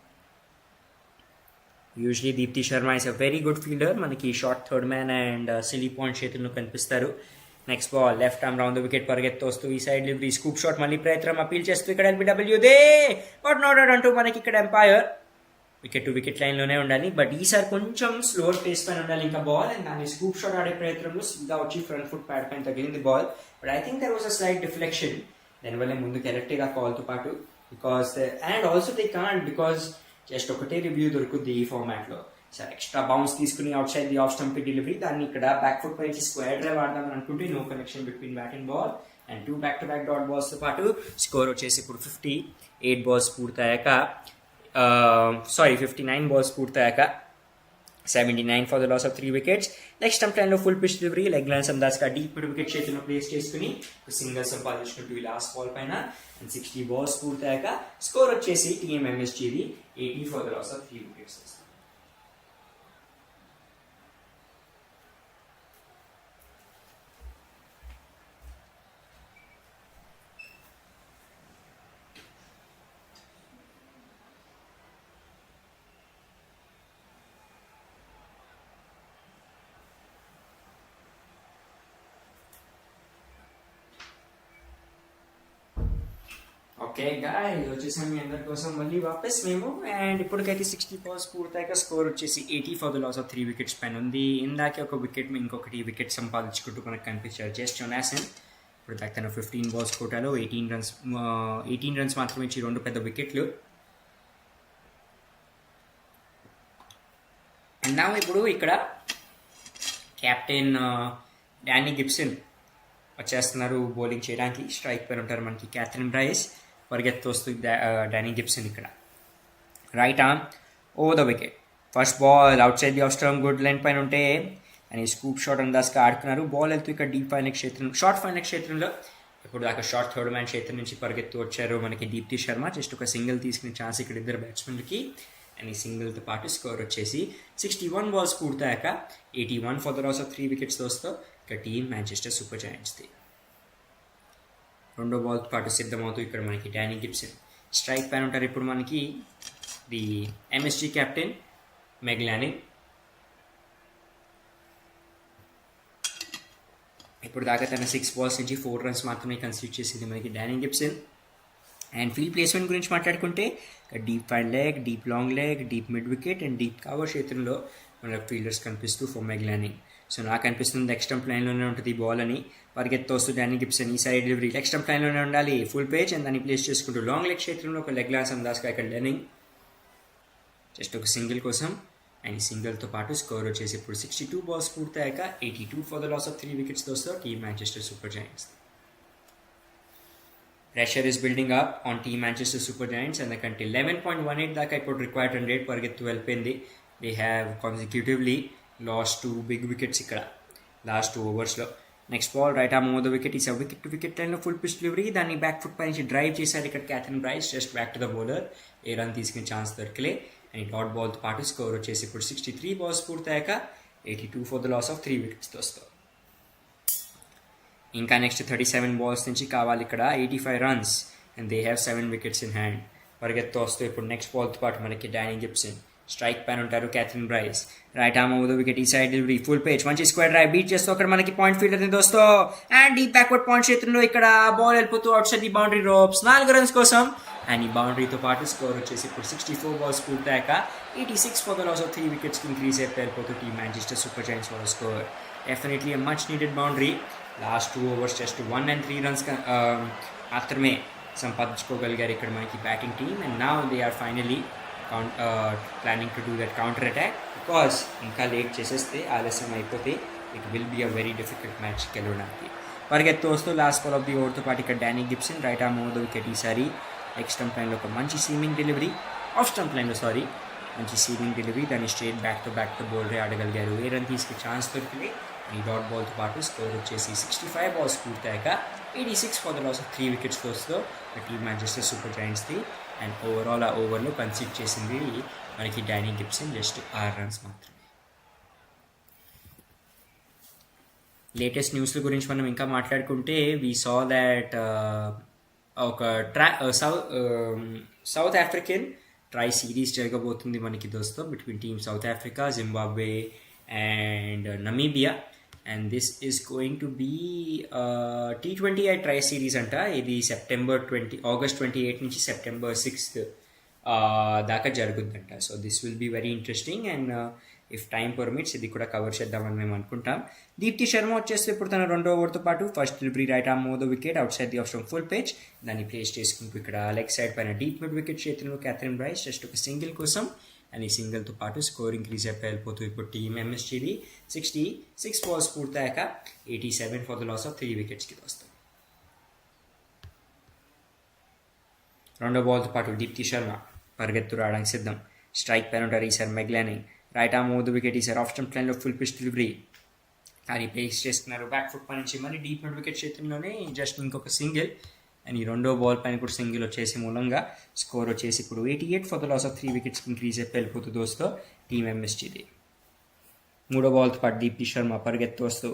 Usually Deepti Sharma is a very good fielder, మనకి short third man and silly point చేతుల్లో కనిపిస్తారు. Next ball left arm round wicket పరిగెత్తు వస్తూ ఈ సైడ్ డెలివరీ స్కూప్ షాట్ మళ్ళీ ప్రయత్నం అపీల్ చేస్తూ ఇక్కడ LBW they but not out అంటూ మనకి ఇక్కడ ఎంపైర్. వికెట్ టు వికెట్ లైన్లోనే ఉండాలి బట్ ఈసారి కొంచెం స్లోవర్ పేస్ పైన ఉండాలి ఇంకా బాల్. అండ్ దాన్ని స్కూప్ షాట్ ఆడే ప్రయత్నంలో సిద్ధా వచ్చి ఫ్రంట్ ఫుట్ ప్యాడ్ పైన తగిలింది ball. But I think there was a slight deflection, దానివల్ల ముందుకు ఎలక్ట్గా కాల్తో పాటు because and also they can't because just ఒకటే రివ్యూ దొరుకుద్ది ఈ ఫార్మాట్లో. సార్ ఎక్స్ట్రా బౌన్స్ తీసుకుని outside the off stump delivery, దాన్ని ఇక్కడ బ్యాక్ ఫుట్ పై స్క్వేర్ డ్రైవ్ ఆడదామని అనుకుంటే no connection between bat and ball and 2 back-to-back dot బాల్స్తో పాటు స్కోర్ వచ్చేసి ఇప్పుడు 58 balls పూర్తయ్యాక 59 balls పూర్తయ్యాక 79 for the loss of 3 wickets. Next stump లైన్లో full pitch delivery leg line సందాస్గా డీప్ మిడ్ వికెట్ చేతిలో ప్లేస్ చేసుకుని సింగిల్ సంపాదించుకుంటూ ఈ లాస్ట్ బాల్ పైన అండ్ 60 balls పూర్తయ్యాక స్కోర్ వచ్చేసి టీఎం ఎంఎస్జీది 80 for the loss of 3 wickets. Okay guys, వచ్చేసాం మీ అందరి కోసం మళ్ళీ వాపస్ మేము. అండ్ ఇప్పటికైతే 60 balls పూర్తయ్యాక స్కోర్ వచ్చేసి 80 for the loss of 3 wickets పైన ఉంది. ఇందాకే ఒక వికెట్ ఇంకొకటి వికెట్ సంపాదించుకుంటూ మనకు కనిపించారు జెస్ జోనాసన్. ఇప్పుడు దాకా తను 15 balls కోటాలో 18 runs మాత్రమే ఇచ్చి 2 పెద్ద వికెట్లు. అండ్ నా ఇప్పుడు ఇక్కడ కెప్టెన్ డానీ గిబ్సన్ వచ్చేస్తున్నారు బౌలింగ్ చేయడానికి. స్ట్రైక్ పైన ఉంటారు మనకి క్యాథరిన్ బ్రైస్, పరిగెత్తు వస్తుంది డానీ గిబ్సన్. ఇక్కడ right arm over the wicket, first ball out side the off stump good line పైన ఉంటే అని స్కూప్ షాట్ అందాస్గా ఆడుతున్నారు. బాల్ వెళ్తూ ఇక్కడ డీప్ ఫైనల్ క్షేత్రం షార్ట్ ఫైనల్ క్షేత్రంలో ఇప్పుడు దాకా షార్ట్ థర్డ్ మ్యాన్ క్షేత్రం నుంచి పరిగెత్తు వచ్చారు మనకి దీప్తి శర్మ. జస్ట్ ఒక సింగిల్ తీసుకునే ఛాన్స్ ఇక్కడ ఇద్దరు బ్యాట్స్మెన్లకి అండ్ ఈ సింగిల్తో పాటు స్కోర్ వచ్చేసి 61 balls పూర్తయ్యాక 81 for the loss of 3 wickets దోస్తో ఇక్కడ టీమ్ మాంచెస్టర్ సూపర్ జాయింట్స్ది. 2వ బాల్తో పాటు సిద్ధమవుతూ ఇక్కడ మనకి డానీ గిబ్సన్ స్ట్రైక్ పైన ఉంటారు. ఇప్పుడు మనకి ది ఎంఎస్జీ కెప్టెన్ మెగ్ లానింగ్. ఇప్పుడు దాకా తన 6 balls నుంచి 4 runs మాత్రమే కన్సిడర్ చేసింది మనకి Danny Gibson. And field placement గురించి మాట్లాడుకుంటే deep fine leg, deep long leg, deep mid wicket and deep cover క్షేత్రంలో మన ఫీల్డర్స్ కనిపిస్తూ ఫర్ మెగ్ లానింగ్. సో నాకు అనిపిస్తుంది లెగ్ స్టంప్ లైన్లోనే ఉంటుంది ఈ బాల్ అని. పరిగెత్తు వస్తూ డానీ గిబ్సన్ ఈ సైడ్ డెలివరీ లెగ్ స్టంప్ లైన్లోనే ఉండాలి, ఫుల్ పేజ్ అండ్ దాన్ని ప్లేస్ చేసుకుంటూ లాంగ్ లెగ్ క్షేత్రంలో ఒక లెగ్ లాన్స్ అందాస్గా ఇక్కడ లానింగ్ జస్ట్ ఒక సింగిల్ కోసం అండ్ ఈ సింగిల్తో పాటు స్కోర్ వచ్చేసి ఇప్పుడు 62 balls పూర్తయ్యాక 82 for the loss of 3 wickets దోస్తో team Manchester super Giants. Pressure is building up on team Manchester super Giants. ఎందుకంటే 11.18 దాకా ఇప్పుడు రిక్వైర్డ్ రన్ రేట్ పరిగెత్తు వెళ్ళిపోయింది. They have consecutively lost 2 big wickets ఇక్కడ లాస్ట్ 2 ఓవర్స్లో. Next ball right arm over the wicket is wicket to wicket లైన్లో full pitch delivery. దాన్ని back foot పై నుంచి డ్రైవ్ చేశారు ఇక్కడ Katherine Bryce. Just back to the bowler, A run తీసుకునే chance దొరకలే. అండ్ డాట్ బాల్తో పాటు స్కోర్ వచ్చేసి ఇప్పుడు 63 బాల్స్ పూర్తయ్యాక 82 ఫర్ ద లాస్ ఆఫ్ 3 వికెట్స్తో వస్తారు. ఇంకా నెక్స్ట్ 37 బాల్స్ నుంచి కావాలి ఇక్కడ 85 runs and they have 7 wickets in hand. పరిగెత్తు వస్తూ ఇప్పుడు నెక్స్ట్ బాల్తో పాటు మనకి డానీ గిబ్సన్, స్ట్రైక్ పైన ఉంటారు Catherine Bryce. Right arm over the wicket ఈ సైడ్ డెలివరీ ఫుల్ పేజ్, మంచి స్క్వేర్ డ్రైవ్ బీట్ చేస్తూ అక్కడ మనకి పాయింట్ ఫీల్డర్ దోస్తో అండ్ ఈ బ్యాక్వర్డ్ పాయింట్ క్షేత్రంలో ఇక్కడ బాల్ వెళ్ళిపోతూ outside the boundary ropes 4 runs కోసం. అండ్ ఈ బౌండరీతో పాటు స్కోర్ వచ్చేసి ఇప్పుడు 64 బాల్స్ పూర్తయ్యాక 86 ఫర్ ద లాస్ ఆఫ్ 3 వికెట్స్కి ఇంక్రీజ్ అయిపోయి వెళ్ళిపోతూ team Manchester super Giants for score. Definitely much needed boundary. Last 2 overs just 1 and 3 runs మాత్రమే సంపాదించుకోగలిగారు ఇక్కడ మనకి batting team. And now they are finally planning to do that counter attack. Because ఇంకా late చేసేస్తే ఆలస్యం అయిపోతే it will be a very difficult match గెలవడానికి. పరిగెత్తు వస్తూ లాస్ట్ బాల్ ఆఫ్ ది ఓవర్తో పాటు ఇక్కడ Danny Gibson right arm over the wicket ఈసారి ఎగ్ స్టంప్ లైన్లో ఒక మంచి సీమింగ్ డెలివరీ, ఆఫ్ స్టంప్ లైన్లో మంచి సీమింగ్ డెలివరీ. దాన్ని స్ట్రేట్ బ్యాక్ టు బౌలరే ఆడగలిగారు. ఏ రన్ తీసుకే ఛాన్స్ దొరికింది. ఈ డాట్ బాల్తో పాటు స్కోర్ వచ్చేసి 65 బాల్స్ పూర్తయ్యాక 86 ఫర్ ద లాస్ ఆఫ్ 3 వికెట్స్తో వస్తూ టీమ్ మాంచెస్టర్ సూపర్ జాయింట్స్ది. అండ్ ఓవరాల్ ఆ ఓవర్లో కన్సిడ్ చేసింది మనకి డానీ గిబ్సన్ జస్ట్ 6 రన్స్ మాత్రమే. లేటెస్ట్ న్యూస్ల గురించి మనం ఇంకా మాట్లాడుకుంటే వీ సా దాట్ ఒక సౌత్ ఆఫ్రికన్ ట్రై సిరీస్ జరగబోతుంది మనకి దోస్తో between team South Africa, Zimbabwe and Namibia. And this is going to be T20 tri series అంట. ఇది ఆగస్ట్ 28 నుంచి సెప్టెంబర్ 6 దాకా జరుగుద్దంట. So this will be very interesting and if time permits ఇది కూడా cover చేద్దామని మేము అనుకుంటాం. దీప్తి శర్మ వచ్చేస్తే ఇప్పుడు తన 2వ ఓవర్తో పాటు first delivery right arm over the wicket outside the off stump full pitch. దాన్ని ప్లేస్ చేసుకుంటూ ఇక్కడ లెగ్ సైడ్ పైన డీప్ మిడ్ వికెట్ చేతిలో క్యాథరిన్ బ్రైస్ జస్ట్ ఒక సింగిల్ కోసం. అండ్ ఈ సింగిల్తో పాటు స్కోర్ ఇంక్రీజ్ అయిపోయి వెళ్ళిపోతూ ఇప్పుడు టీమ్ ఎంఎస్టీది 66 బాల్స్ పూర్తయ్యాక 87 ఫర్ ద లాస్ ఆఫ్ 3 వికెట్స్కి వస్తాం. 2వ బాల్తో పాటు దీప్తి శర్మ పరిగెత్తు రావడానికి సిద్ధం. స్ట్రైక్ పైన ఉంటారు ఈసారి Meg Lanning. Right arm over the wicket ఈసారి ఆఫ్ స్టంప్ లైన్లో ఫుల్ పిచ్ డెలివరీ. అది ప్లేస్ చేసుకున్నారు బ్యాక్ ఫుట్ పై నుంచి మళ్ళీ డీప్ మిడ్ వికెట్ చేతిలోనే జస్ట్ ఇంకొక సింగిల్. అండ్ ఈ 2వ బాల్ పైన కూడా సింగిల్ వచ్చేసి మూలంగా స్కోర్ వచ్చేసి ఇప్పుడు 88 ఫర్ ద లాస్ ఆఫ్ 3 వికెట్స్కి ఇంక్రీజ్ అయిపోయి వెళ్ళిపోతుంది దోస్తో టీమ్ ఎంఎస్టీది. 3వ బాల్తో పాటు దీప్తి శర్మ పరిగెత్తు వస్తూ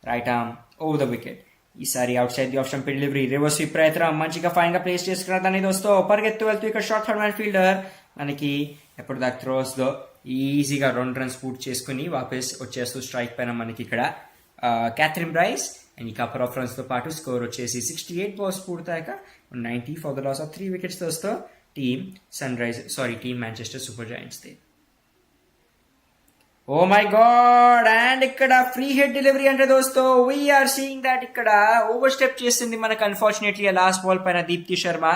right arm over the wicket ఈసారి outside the off stump delivery reverse sweep ప్రయత్నం మంచిగా ఫైన్గా ప్లేస్ చేసుకున్నారు. దాన్ని దోస్తో పరిగెత్తు వెళ్తూ ఇక్కడ షార్ట్ ఫార్మాట్ ఫీల్డర్ మనకి ఎప్పుడు దాకా త్రోస్లో ఈజీగా 2 రన్స్ పూర్తి చేసుకుని వాపస్ వచ్చేస్తూ స్ట్రైక్ పైన మనకి ఇక్కడ క్యాథరిన్ బ్రైస్. అండ్ ఈ కపర్ ఆఫ్ రన్స్తో పాటు స్కోర్ వచ్చేసి 68 బాల్స్ పూర్తయ్యాక 90 ఫర్ ద లాస్ ఆఫ్ 3 వికెట్స్తో వస్తూ టీమ్ మాంచెస్టర్ సూపర్ జాయింట్స్ది. Oh my god! అండ్ ఇక్కడ ఫ్రీ హెడ్ డెలివరీ అంటే దోస్తో వీఆర్ సీయింగ్ దాట్ ఇక్కడ ఓవర్ స్టెప్ చేసింది మనకు అన్ఫార్చునేట్లీ లాస్ట్ బాల్ పైన దీప్తి శర్మ.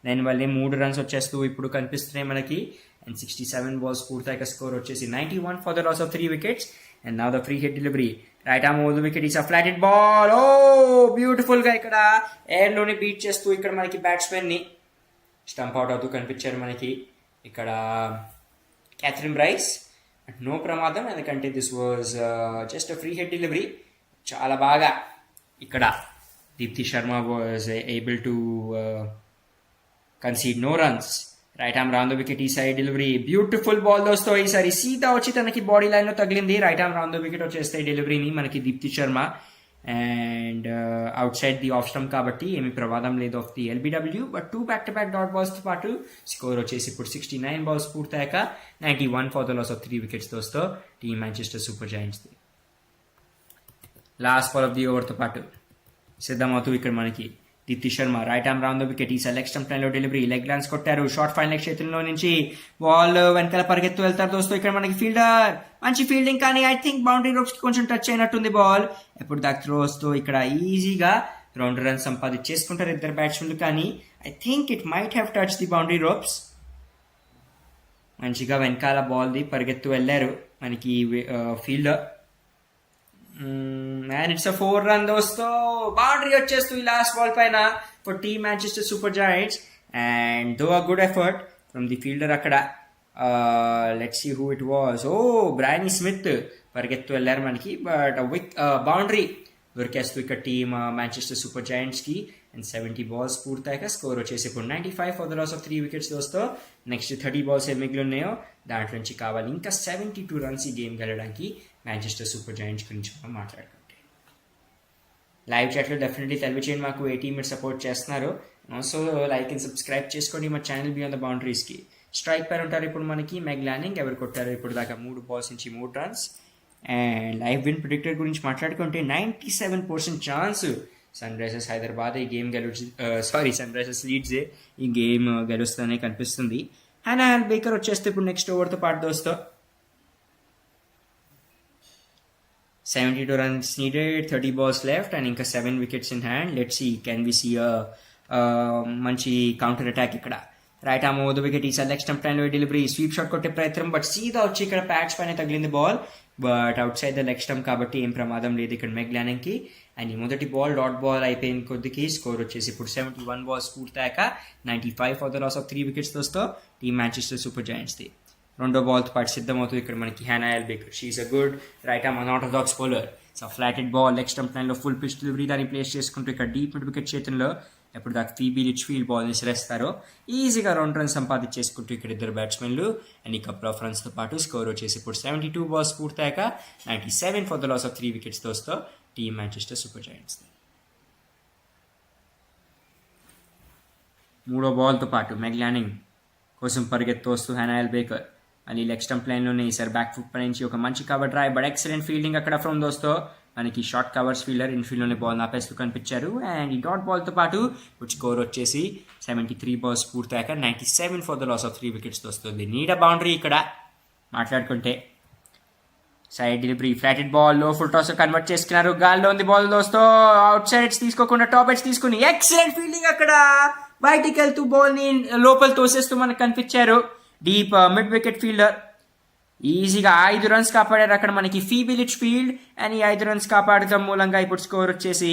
దానివల్లే 3 రన్స్ వచ్చేస్తూ ఇప్పుడు కనిపిస్తున్నాయి మనకి. అండ్ 67 బాల్స్ పూర్తయ్యాక స్కోర్ వచ్చేసి 91 for the loss of 3 wickets. And now the free hit delivery right arm over the wicket is a flighted ball. Oh బ్యూటిఫుల్గా ఇక్కడ ఎయిర్లోనే బీట్ చేస్తూ ఇక్కడ మనకి బ్యాట్స్మెన్ని స్టంప్ అవుట్ అవుతూ కనిపించారు మనకి ఇక్కడ క్యాథరిన్ బ్రైస్. నో ప్రమాదం ఎందుకంటే this was just a free hit delivery. చాలా బాగా ఇక్కడ Deepti Sharma was able to concede no runs. Right arm round the wicket ఈ సైడ్ డెలివరీ బ్యూటిఫుల్ బాల్ దోస్తో ఈసారి సీదా వచ్చి తనకి బాడీ లైన్లో తగిలింది. Right arm round the wicket వచ్చేస్తాయి డెలివరీని మనకి Deepti Sharma. And outside the off stump కాబట్టి ఏమి ప్రమాదం లేదు of the LBW. But 2 back to back dot బాల్స్తో పాటు స్కోర్ వచ్చేసి ఇప్పుడు 69 బాల్స్ పూర్తయ్యాక 91 for the loss of 3 wickets దోస్తో టీమ్ మాంచెస్టర్ సూపర్ జాయింట్స్ది. లాస్ట్ బాల్ ఆఫ్ ది ఓవర్తో పాటు సిద్ధమవుతూ ఇక్కడ మనకి Deepti Sharma right arm round the wicket ఈ లెగ్ స్టంప్ లైన్లో డెలివరీ లెగ్ లాన్స్ కొట్టారు. షార్ట్ ఫైన్ లెగ్ క్షేత్రంలో నుంచి బాల్ వెనకాల పరిగెత్తు వెళ్తారు దోస్తూ. ఇక్కడ మనకి ఫీల్డర్ మంచి ఫీల్డింగ్ కానీ ఐ థింక్ బౌండరీ రోప్స్కి కొంచెం టచ్ అయినట్టుంది బాల్. ఎప్పుడు దాకా త్రోస్తో ఇక్కడ ఈజీగా 2 రన్స్ సంపాదించేసుకుంటారు ఇద్దరు బ్యాట్స్మెన్లు. కానీ I think it might have touch the boundary ropes. మంచిగా వెనకాల బాల్ది పరిగెత్తు వెళ్ళారు మనకి fielder. And it's a 4 run దోస్తో బౌండరీ వచ్చేస్తూ ఈ లాస్ట్ బాల్ పైన for Team Manchester Super Giants. And though a good effort from the fielder akkada, let's see who it was. Brian Smith పరిగెత్తు వెళ్ళారు మనకి, బట్ విత్ బౌండరీ దొరికేస్తూ ఇక్కడ team Manchester super జాయింట్స్కి. అండ్ 70 balls పూర్తయ్యాక score వచ్చేసి ఇప్పుడు 95 for the loss of 3 wickets దోస్తో. నెక్స్ట్ 30 balls ఏ మిగిలి ఉన్నాయో దాంట్లో నుంచి కావాలి ఇంకా 72 runs ఈ గేమ్ గెలడానికి మాంచెస్టర్ సూపర్ జాయింట్స్ గురించి మనం మాట్లాడుకుంటే. లైవ్ చాట్లో డెఫినెట్లీ తెలియచేయండి మాకు ఏ టీమ్ మీరు సపోర్ట్ చేస్తున్నారు. ఆల్సో లైక్ అండ్ సబ్స్క్రైబ్ చేసుకోండి మా ఛానల్ బియాండ్ ద బౌండరీస్కి. స్ట్రైక్ పైన ఉంటారు ఇప్పుడు మనకి మెగ్లానింగ్, ఎవరు కొట్టారు ఇప్పుడు దాకా 3 balls నుంచి 3 runs. And live win predictor గురించి మాట్లాడుకుంటే 97% ఛాన్స్ సన్ రైజర్స్ హైదరాబాద్ ఈ గేమ్ సన్ రైజర్స్ లీడ్స్ ఈ గేమ్ గెలుస్తుందనే కనిపిస్తుంది. హ్యానా బేకర్ వచ్చేస్తే ఇప్పుడు నెక్స్ట్ ఓవర్తో పాటు దోస్తో 72 runs needed, 30 balls left and ఇంకా 7 wickets in hand. Let's see, can we see a మంచి కౌంటర్ అటాక్ ఇక్కడ. Right arm over the wicket, ఈసారి లెగ్ స్టంప్ లైన్లో డెలివరీ, స్వీప్ షాట్ కొట్టే ప్రయత్నం, బట్ సీదా వచ్చి ఇక్కడ ప్యాడ్స్ పైన తగిలింది ball, but out side the leg stump కాబట్టి ఏం ప్రమాదం లేదు ఇక్కడ మెగ్లానింగ్కి. అండ్ ఈ మొదటి బాల్ డాట్ బాల్ అయిపోయిన కొద్దికి స్కోర్ వచ్చేసి ఇప్పుడు 71 balls పూర్తయ్యాక 95 for the loss of 3 wickets దోస్తో టీమ్ మాంచెస్టర్ సూపర్ జాయింట్స్ది. రెండో బాల్తో పాటు సిద్ధమవుతుంది ఇక్కడ మనకి Hannah Baker. She's a good right arm unorthodox bowler. So flighted ball leg stump లైన్లో ఫుల్ పిచ్ డెలివరీ దాన్ని ప్లేస్ చేసుకుంటూ ఇక్కడ డీప్ మిడ్ వికెట్ చేతుల్లో ఎప్పుడు దాకా ఫీబీ లిచ్ఫీల్డ్ బాల్ని సిరేస్తారో ఈజీగా 2 runs సంపాదించేసుకుంటూ ఇక్కడ ఇద్దరు బ్యాట్స్మెన్లు అండ్ ఈ కపుల్ ఆఫ్ రన్స్తో పాటు స్కోర్ వచ్చేసి ఇప్పుడు 72 balls పూర్తయ్యాక 97 for the loss of 3 wickets దోస్తో టీమ్ మాంచెస్టర్ సూపర్ జాయింట్స్. మూడో బాల్తో పాటు మెగ్లానింగ్ కోసం పరిగెత్తు వస్తూ హ్యానా బేకర్ మళ్ళీ లెగ్ స్టంప్ లైన్లోనే ఈసారి బ్యాక్ ఫుట్ పై నుంచి ఒక మంచి cover drive, but excellent fielding అక్కడ ఫ్రమ్ దోస్తో మనకి షార్ట్ కవర్స్ ఫీల్డర్ ఇన్ఫీల్డ్లోనే బాల్ ఆపేస్తూ కనిపించారు. అండ్ ఈ డాట్ బాల్తో పాటు స్కోర్ వచ్చేసి 73 balls పూర్తయ్యాక 97 for the loss of 3 wickets వస్తుంది. నీడ బౌండరీ ఇక్కడ మాట్లాడుకుంటే సైడ్ డెలివరీ ఫ్లాటెడ్ బాల్ లో ఫుల్ టాస్ కన్వర్ట్ చేసుకున్నారు. గాల్లో ఉంది బాల్ దోస్తో అవుట్ సైడ్ ఎడ్స్ తీసుకోకుండా టాప్ ఎడ్స్ తీసుకుని ఎక్సలెంట్ ఫీల్డింగ్ అక్కడ బయటికి వెళ్తూ బాల్ ని లోపల తోసేస్తూ మనకు కనిపించారు డీప్ మిడ్ వికెట్ ఫీల్డర్. ఈజీగా 5 runs కాపాడారు అక్కడ మనకి ఫీబీ లిచ్ఫీల్డ్. అండ్ ఈ 5 runs కాపాడటం మూలంగా ఇప్పుడు స్కోర్ వచ్చేసి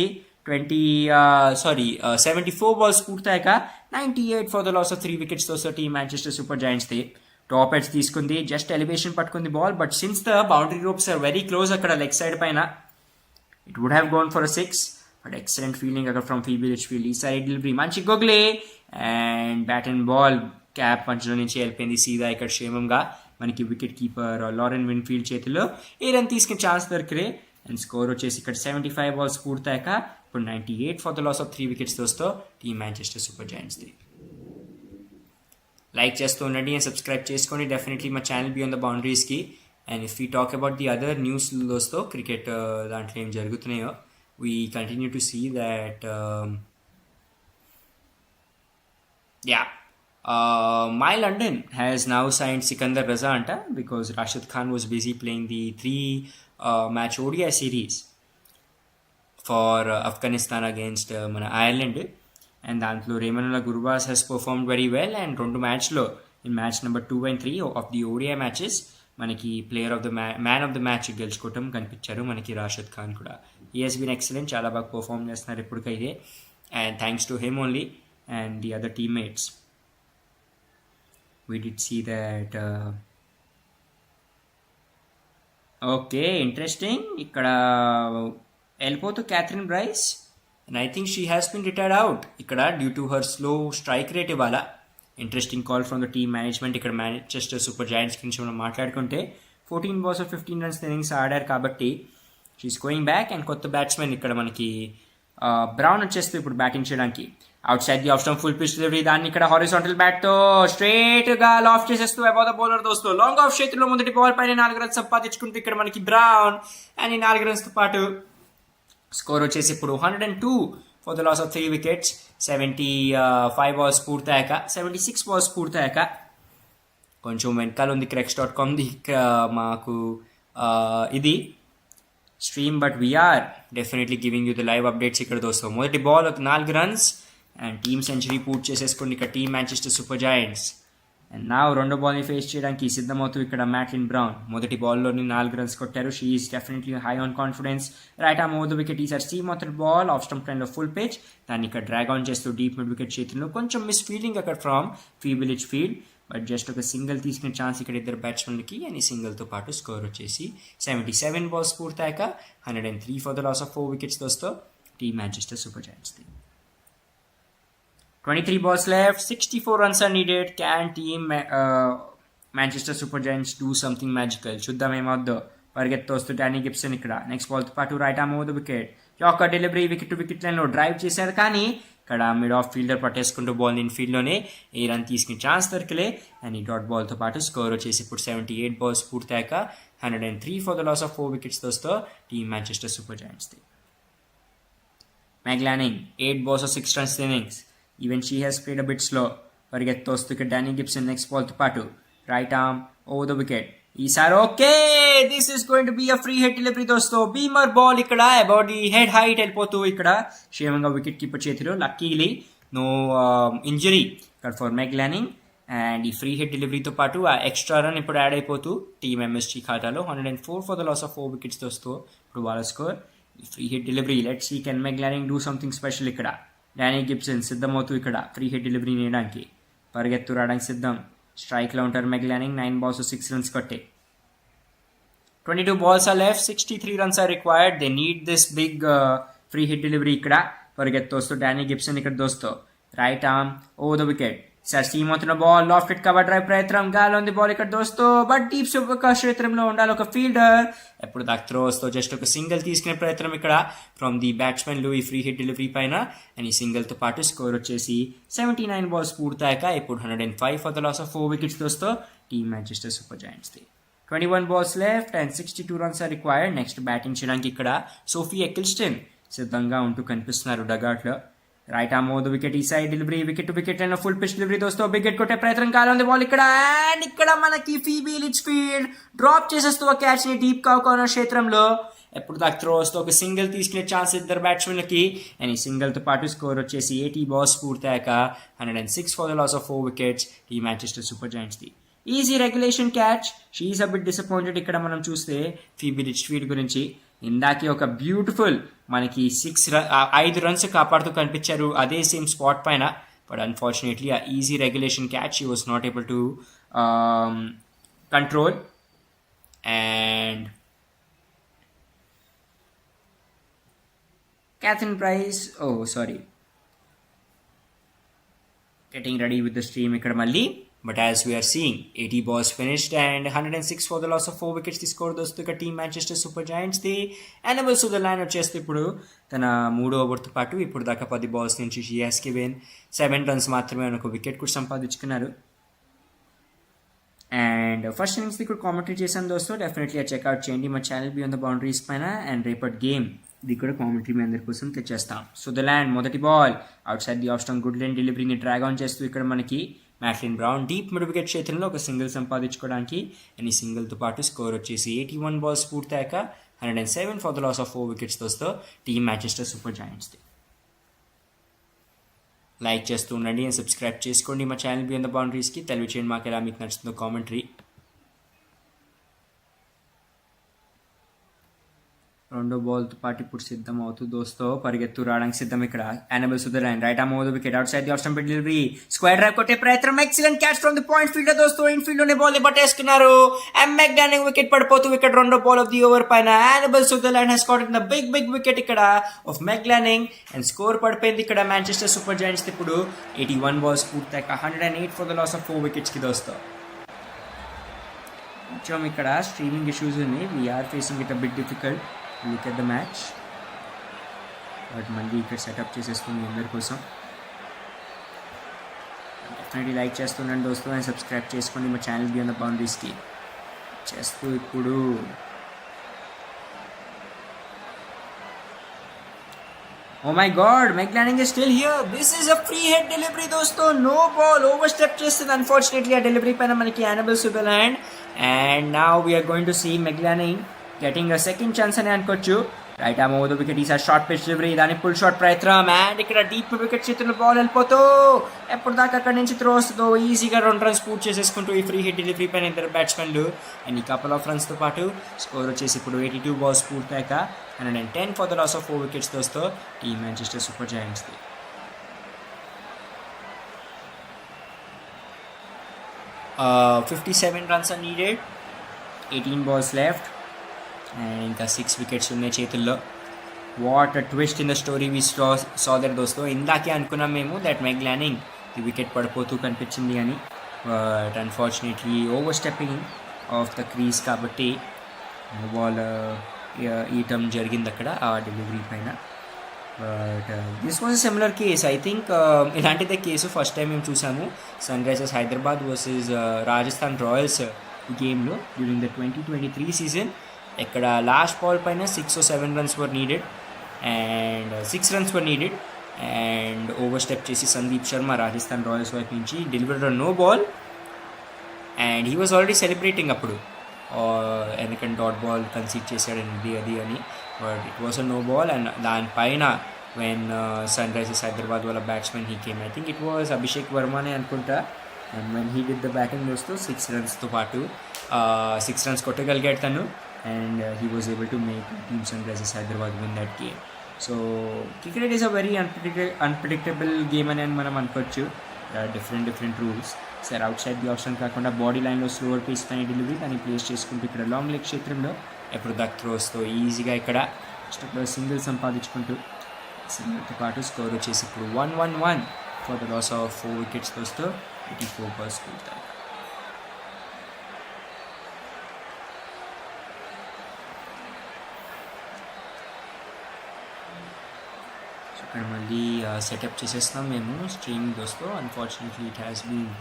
74 balls పూర్తయ్యాక 98 for the loss of 3 wickets దోస్తో టీమ్ మాంచెస్టర్ సూపర్ జాయింట్స్ది. టాప్ ఎడ్స్ తీసుకుంది, జస్ట్ ఎలివేషన్ పట్టుకుంది ball, but since the boundary ropes are very close అక్కడ లెగ్ సైడ్ పైన it would have gone for 6, but excellent fielding అక్కడ from Phoebe Litchfield. ఈ side delivery మంచి googly and bat and ball gap మధ్యలో నుంచి వెళ్ళిపోయింది సీదా ఇక్కడ క్షేమంగా మనకి వికెట్ కీపర్ లారెన్ విన్ఫీల్డ్ చేతిలో ఏ రన్ తీసుకునే ఛాన్స్ దొరికిరే. అండ్ స్కోర్ వచ్చేసి ఇక్కడ 75 balls పూర్తయ్యాక ఇప్పుడు 98 for the loss of 3 wickets దోస్తో టీమ్ మాంచెస్టర్ సూపర్ జాయింట్స్ది. లైక్ చేస్తూ ఉండండి అండ్ సబ్స్క్రైబ్ చేసుకోండి డెఫినెట్లీ మా ఛానల్ బియాండ్ ద బౌండరీస్కి. And if we talk about the other news దోస్తో క్రికెట్ దాంట్లో ఏం జరుగుతున్నాయో we continue to see that My London has now signed Sikandar Raza anta because Rashid Khan was busy playing the 3-match ODI series for Afghanistan against Ireland. And దాంట్లో Rahmanullah Gurbaz has performed very well. And 2 matchలో in match number 2 and 3 of the ODI matches మనకి player of the man of the match గెలుచుకోవటం కనిపించారు మనకి రాషిద్ ఖాన్ కూడా. He Hess been excellent, చాలా బాగా perform చేస్తున్నారు ఇప్పటికైతే. And thanks to him only and the other teammates we did see that. Okay, interesting. ఇక్కడ వెళ్ళిపోతూ Katherine Bryce and I think she has been retired out ఇక్కడ due to her slow strike rate ఇవాళ. Interesting call from the team management. ఇక్కడ Manchester super giants గురించి మనం మాట్లాడుకుంటే 14 balls of 15 runs innings ఆడారు కాబట్టి షీఈస్ గోయింగ్ బ్యాక్. అండ్ కొత్త batsmen ఇక్కడ మనకి బ్రౌన్ వచ్చేస్తూ ఇప్పుడు బ్యాటింగ్ చేయడానికి. Outside the off stump full pitch delivery, దాన్ని ఇక్కడ హారిజాంటల్ బ్యాట్ తో స్ట్రేట్ గా లాఫ్ చేసేస్తూ అబౌట్ ద బౌలర్ దోస్తూ లాంగ్ ఆఫ్ చేతిలో మొదటి బాల్ పైన 4 runs సంపాదించుకుంటూ ఇక్కడ మనకి బ్రౌన్. అండ్ ఈ 4 runs తో పాటు స్కోర్ వచ్చేసి ఇప్పుడు 102 for the loss of 3 wickets. 75 balls పూర్తయ్యాక 76 balls పూర్తయ్యాక కొంచెం వెనకాల ఉంది cracks.com మాకు ఇది stream, but we're definitely giving you the live updates ఇక్కడ దోస్తో. మొదటి బాల్ ఒక 4 runs అండ్ టీమ్ సెంచరీ పూర్తి చేసేసుకోండి ఇక్కడ team Manchester super joints. And నా రెండో బాల్ని ఫేస్ చేయడానికి సిద్ధమవుతూ ఇక్కడ మ్యాట్లిన్ బ్రౌన్ మొదటి బాల్లోని 4 రన్స్ కొట్టారు. She is definitely high on confidence. Right arm over the wicket ఈసారి స్టీవ్ మొదటి బాల్ ఆఫ్ స్టంప్ లైన్లో ఫుల్ పిచ్. దాన్ని ఇక్కడ డ్రాగ్ ఆన్ చేస్తూ డీప్ మిడ్ వికెట్ చేతుల్లో కొంచెం మిస్ ఫీల్డింగ్ అక్కడ from Phoebe Litchfield. But just ఒక సింగిల్ తీసుకునే ఛాన్స్ ఇక్కడ ఇద్దరు బ్యాట్స్మెన్లకి. అండ్ ఈ సింగిల్తో పాటు స్కోర్ వచ్చేసి 77 balls పూర్తయ్యాక 103 for the loss of 4 wickets దోస్తో టీమ్ మాంచెస్టర్ సూపర్ జైంట్స్ది. 23 balls left, 64 runs are needed. Can team Manchester Super Giants do something magical? చూద్దాం ఏమవుద్దో. పరిగెత్తు వస్తూ డానీ గిబ్సన్ ఇక్కడ నెక్స్ట్ బాల్తో పాటు right arm over the wicket. Yorker delivery wicket to wicket లైన్లో drive చేశారు, కానీ ఇక్కడ మిడ్ ఆఫ్ ఫీల్డర్ పట్టేసుకుంటూ బాల్ ఇన్ఫీల్డ్లోనే ఏ రన్ తీసుకునే ఛాన్స్ దొరకలే. అండ్ ఈ డాట్ బాల్తో పాటు స్కోర్ వచ్చేసి ఇప్పుడు 78 balls పూర్తయ్యాక 103 for the loss of 4 wickets దోస్తో టీమ్ మాంచెస్టర్ సూపర్ జాయింట్స్ది. Meg Lanning 8 balls of 6 runs innings. Even she has played a bit slow. పరిగెత్తు వస్తూ ఇక్కడ డానీ గిబ్సన్ నెక్స్ట్ బాల్తో పాటు right arm over the wicket. ఈసారి okay, this is going to be a free hit delivery దోస్తో. Beamer ball ఇక్కడ about the head height వెళ్ళిపోతూ ఇక్కడ క్షేమంగా వికెట్ కీపర్ చేతిలో. లక్కీలీ నో ఇంజరీ ఇక్కడ ఫర్ మెగ్లానింగ్. అండ్ ఈ ఫ్రీ హెడ్ డెలివరీతో పాటు ఆ ఎక్స్ట్రా రన్ ఇప్పుడు యాడ్ అయిపోతూ టీమ్ ఎంఎస్టీ ఖాతాలో 104 for the loss of 4 wickets దోస్తో ఇప్పుడు వాళ్ళ స్కోర్. ఈ free hit delivery let's see can Meg Lanning do something special. ఇక్కడ డానీ గిబ్సన్ సిద్ధమవుతూ ఇక్కడ ఫ్రీ హెడ్ డెలివరీ నేయడానికి పరిగెత్తు రావడానికి సిద్ధం. స్ట్రైక్లో ఉంటారు మెగ్లానింగ్. 9 balls 6 runs కొట్టే. 22 balls are left, 63 runs are required. They need this big free hit delivery ఇక్కడ. పరిగెత్తు వస్తూ డానీ గిబ్సన్ ఇక్కడ దోస్తో right arm over the wicket. సార్ స్టీమ్ అవుతున్న బాల్ లాఫ్టెడ్ కవర్ డ్రైవ్ ప్రయత్నం. గాలి ఉంది బాల్ ఇక్కడ దోస్తో, బట్ డీప్ క్షేత్రంలో ఉండాలి ఒక ఫీల్డర్. ఎప్పుడు దాకా త్రో వస్తూ జస్ట్ ఒక సింగిల్ తీసుకునే ప్రయత్నం ఇక్కడ ఫ్రమ్ ది బ్యాట్స్మెన్లు ఈ ఫ్రీ హిట్ డెలివరీ పైన. అండ్ ఈ సింగిల్తో పాటు స్కోర్ వచ్చేసి 79 balls పూర్తయ్యాక ఇప్పుడు 105 for the loss of 4 wickets దోస్తో టీమ్ మాంచెస్టర్ సూపర్ జాయింట్స్ది. 21 balls left and 62 runs are required. Next batting చేయడానికి ఇక్కడ సోఫీ ఎకిల్స్టన్ సిద్ధంగా ఉంటూ కనిపిస్తున్నారు డగాట్లో. Right arm over the wicket. ఈ side delivery wicket to wicket and full pitch delivery దోస్తో వికెట్ కొట్టే ప్రయత్నం. కాలం ఉంది బాల్ ఇక్కడ. అండ్ ఇక్కడ మనకి ఫీబీ లిచ్ఫీల్డ్ డ్రాప్ చేసేస్తూ ఒక క్యాచ్ ని డీప్ కార్నర్ క్షేత్రంలో. ఎప్పుడు దాకా త్రో వస్తూ ఒక సింగిల్ తీసుకునే ఛాన్స్ ఇద్దరు బ్యాట్స్మెన్లకి. అండ్ ఈ సింగిల్తో పాటు స్కోర్ వచ్చేసి 80 balls పూర్తయ్యాక 106 for the loss of 4 wickets team Manchester super జాయింట్స్ది. Easy regulation catch. She's a bit disappointed ఇక్కడ మనం చూస్తే ఫీబీ లిచ్ఫీల్డ్ గురించి. ఇందాకే ఒక బ్యూటిఫుల్ మనకి 5 runs కాపాడుతూ కనిపించారు అదే సేమ్ స్పాట్ పైన. బట్ అన్ఫార్చునేట్లీ ఆ easy regulation catch she was not able to control. And Kathryn Bryce, getting ready with the stream ఇక్కడ మళ్ళీ. But as we are seeing, 80 balls finished and 106 for the loss of 4 wickets. The score దోస్తు ఇక team Manchester super Giants the. Annabel Sutherland వచ్చేస్తే ఇప్పుడు తన 3వ ఓవర్తో పాటు ఇప్పుడు దాకా 10 balls నుంచి షీ హ్యాస్ గివెన్ 7 runs మాత్రమే ఒక వికెట్ కూడా సంపాదించుకున్నారు. అండ్ ఫస్ట్ ఇన్నింగ్స్ది కూడా కామెంటరీ చేశాను దోస్తు. డెఫినెట్లీ చెక్అవుట్ చేయండి మా ఛానల్ బియాండ్ ద బౌండరీస్ పైన. అండ్ రేపటి గేమ్ ఇది కూడా కామెంటరీ మీ అందరి కోసం తెచ్చేస్తాం. సుదర్లాండ్ మొదటి ball out side the off stump good length డెలివరీని డ్రాగ్ ఆన్ చేస్తూ ఇక్కడ మనకి Maitlan brown deep mid wicket క్షేత్రంలో ఒక సింగిల్ సంపాదించుకోవడానికి. అండ్ ఈ సింగిల్తో పాటు స్కోర్ వచ్చేసి 81 balls పూర్తయ్యాక 107 for the loss of 4 wickets దోస్తో టీమ్ మాంచెస్టర్ సూపర్ జాయింట్స్ది. లైక్ చేస్తూ ఉండండి అండ్ సబ్స్క్రైబ్ చేసుకోండి మా ఛానల్ బియాండ్ ద బౌండరీస్కి. తెలియచేయండి మాకు ఎలా మీకు నచ్చుతుందో కామెంటరీ. రెండో బాల్తో పాటు ఇప్పుడు సిద్ధం అవుతూ దోస్తో పరిగెత్తు రావడానికి సిద్ధం ఇక్కడ Annabel Sutherland. Right arm over the wicket outside the off stump delivery square drive కొట్టే ప్రయత్నం. Excellent catch from the point fielder దోస్తో. ఇన్ఫీల్డ్ లోనే బాల్ ని పట్టేసుకున్నారు. మెగ్లానింగ్ వికెట్ పడిపోతూ ఇక్కడ రెండో బాల్ ఆఫ్ ది ఓవర్ పైన Annabel Sutherland has got in the big wicket ఇక్కడ ఆఫ్ మెగ్లానింగ్. అండ్ స్కోర్ పడిపోయింది ఇక్కడ మాంచెస్టర్ సూపర్ జాయింట్స్ ఇప్పుడు 81 balls పూర్తయ్యాక 108 for the loss of 4 wickets కి దోస్తో. కొంచెం ఇక్కడ స్ట్రీమింగ్ ఇష్యూస్ ఉన్నాయి. We're facing it a bit difficult. Look at the match. But మళ్ళీ ఇక్కడ సెటప్ చేసేస్తుంది అందరి కోసం. డెఫినెట్లీ లైక్ చేస్తున్నాను దోస్తు అండ్ సబ్స్క్రైబ్ చేసుకోండి మా ఛానల్ బియాండ్ ద బౌండరీస్కి. చేస్తూ ఇప్పుడు Oh my god, Meglaning is still here. This is a free hit delivery dosto. No ball, overstep chested unfortunately a delivery paina manaki Annabel Sutherland. And now we are going to see Meglaning getting a second chance అని అనుకోవచ్చు. Right arm over the wicket ఈసారి short pitch delivery, దాని pull shot ప్రయత్నం and ఇక్కడ deep wicket చేతుల్లో ball వెళ్ళిపోతూ ఎప్పుడు దాకా అక్కడి నుంచి త్రో వస్తుందో ఈజీగా 2 runs పూర్తి చేసేసుకుంటూ ఈ ఫ్రీ హిట్ డెలివరీ పైన ఇద్దరు బ్యాట్స్మెన్లు అండ్ ఈ కపుల్ ఆఫ్ రన్స్తో పాటు స్కోర్ వచ్చేసి ఇప్పుడు 82 balls పూర్తయ్యాక 110 for the loss of 4 wickets దోస్తో టీమ్ మాంచెస్టర్ సూపర్ జైంట్స్ది. 57 runs are needed, 18 balls left and ఇంకా 6 wickets ఉన్నాయి చేతుల్లో. What a twist in the story we saw that దోస్తో. ఇందాకే అనుకున్నాం మేము దట్ మెగ్లానింగ్ ఈ వికెట్ పడిపోతూ కనిపించింది అని, but unfortunately over stepping off the crease కాబట్టి బాల్ ఈటం జరిగింది అక్కడ ఆ డెలివరీ పైన. But this was similar case. I think ఇలాంటిదే కేసు ఫస్ట్ టైం మేము చూసాము Sunrisers Hyderabad versus Rajasthan Royals గేమ్లో డ్యూరింగ్ ద 2023 సీజన్. ఇక్కడ లాస్ట్ బాల్ పైన 6 or 7 runs were needed and 6 runs were needed and over step చేసి Sandeep Sharma Rajasthan Royals వైపు నుంచి delivered no ball and he was already celebrating అప్పుడు ఎందుకంటే డాట్ బాల్ కన్సీడ్ చేశాడు అది అని. But it was a no ball and దానిపైన వెన్ సన్ రైజర్స్ హైదరాబాద్ వాళ్ళ batsmen he came, I think it was Abhishek వర్మనే అనుకుంటా, and when he did the batting దోస్తూ 6 runsతో పాటు 6 runs కొట్టగలిగాడు తను and he was able to make Team Sunrisers Hyderabad win that game. So cricket is a very unpredictable game అని మనం అనుకోవచ్చు. different rules. Sir out side the option కాకుండా body లైన్లో slower face తన డెలివరీ దాన్ని place చేసుకుంటూ ఇక్కడ long leg క్షేత్రంలో ఎప్పుడు దక్ త్రోస్తో ఈజీగా ఇక్కడ సింగిల్ సంపాదించుకుంటూ సింగిల్తో పాటు స్కోర్ వచ్చేసి ఇప్పుడు 111 for the loss of 4 wickets దోస్తో 84 balls పూర్తయ్యాయి. ఇక్కడ మళ్ళీ సెటప్ చేసేస్తాం మేము స్ట్రీమింగ్ దోస్తో. Unfortunately it has been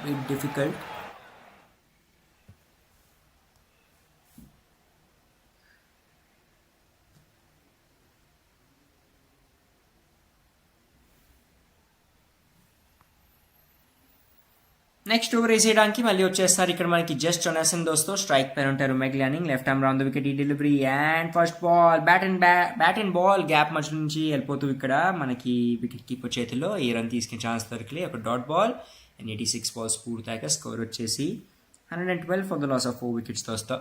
bit difficult. Next over వేసేయడానికి మళ్ళీ వచ్చేస్తారు ఇక్కడ మనకి జస్ట్ జొనాసన్ దోస్తో. స్ట్రైక్ పైన ఉంటారు Meg Lanning, left arm round the wicket ఈ delivery and first ball bat and ball gap మధ్య నుంచి వెళ్ళిపోతూ ఇక్కడ మనకి వికెట్ కీపర్ చేతిలో ఏ రన్ తీసుకునే ఛాన్స్ దొరకలే. ఒక డాట్ బాల్ అండ్ 86 balls పూర్తయ్యాక స్కోర్ వచ్చేసి 112 for the loss of 4 wickets దోస్తో.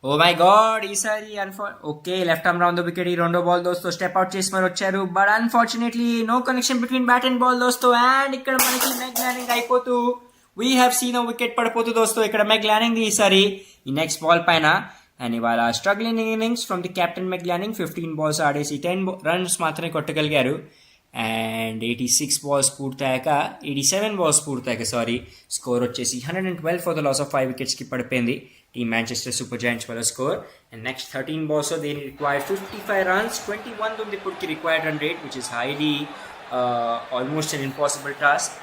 ఓ మై గాడ్, ఈసారి okay left arm round the wicket ఈ రెండో బాల్ దోస్తో స్టెప్ అవుట్ చేసి మరి వచ్చారు. But unfortunately no connection between bat and ball దోస్తో అండ్ ఇక్కడ మనకి మెగ్లానింగ్ అయిపోతూ వీ హ్యావ్ సీన్ వికెట్ పడిపోతూ దోస్తో. ఇక్కడ మెగ్లానింగ్ ఈసారి ఈ నెక్స్ట్ బాల్ పైన అండ్ ఇవాళ struggling innings from the captain Meg Lanning. 15 balls ఆడేసి 10 runs మాత్రమే కొట్టగలిగారు అండ్ 86 balls పూర్తయ్యాక 87 balls పూర్తయ్యాక స్కోర్ వచ్చేసి 112 ఫర్ ద లాస్ ఆఫ్ 5 wicketsకి పడిపోయింది Team Manchester Super Giants వాళ్ళ స్కోర్. And next 13 balls they require 55 runs, 21 ఉంది ఇప్పటికి required run rate which is highly almost an impossible task.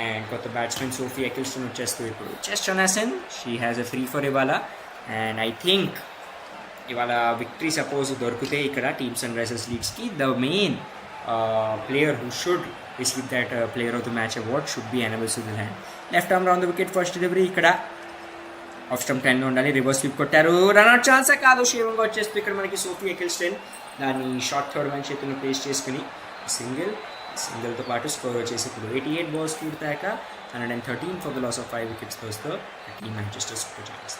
And కొత్త బ్యాట్స్మెన్ సోఫీ ఎకిల్స్టోన్ వచ్చేస్తూ ఇప్పుడు Jess Jonassen she has a free for ఇవాళ. And I think ఇవాళ victory suppose దొరికితే ఇక్కడ team Sunrisers లీడ్స్కి the main player who should receive that player of the match award should be Annabel Sutherland. Left arm round the wicket first delivery ఇక్కడ off stump 10 ఉండాలి, reverse slip కొట్టారు, run out ఛాన్సే కాదు, shaving వచ్చేస్తూ ఇక్కడ మనకి Sophie ఎకిల్స్టోన్ దాన్ని షార్ట్ థర్డ్ మ్యాన్ చేతులను ప్లేస్ చేసుకుని సింగిల్తో పాటు స్కోర్ వచ్చేసి ఇప్పుడు 88 balls పూర్తయ్యాక 113 for the loss of 5 wickets దోస్తో టీమ్ మాంచెస్టర్ సూపర్ జైంట్స్.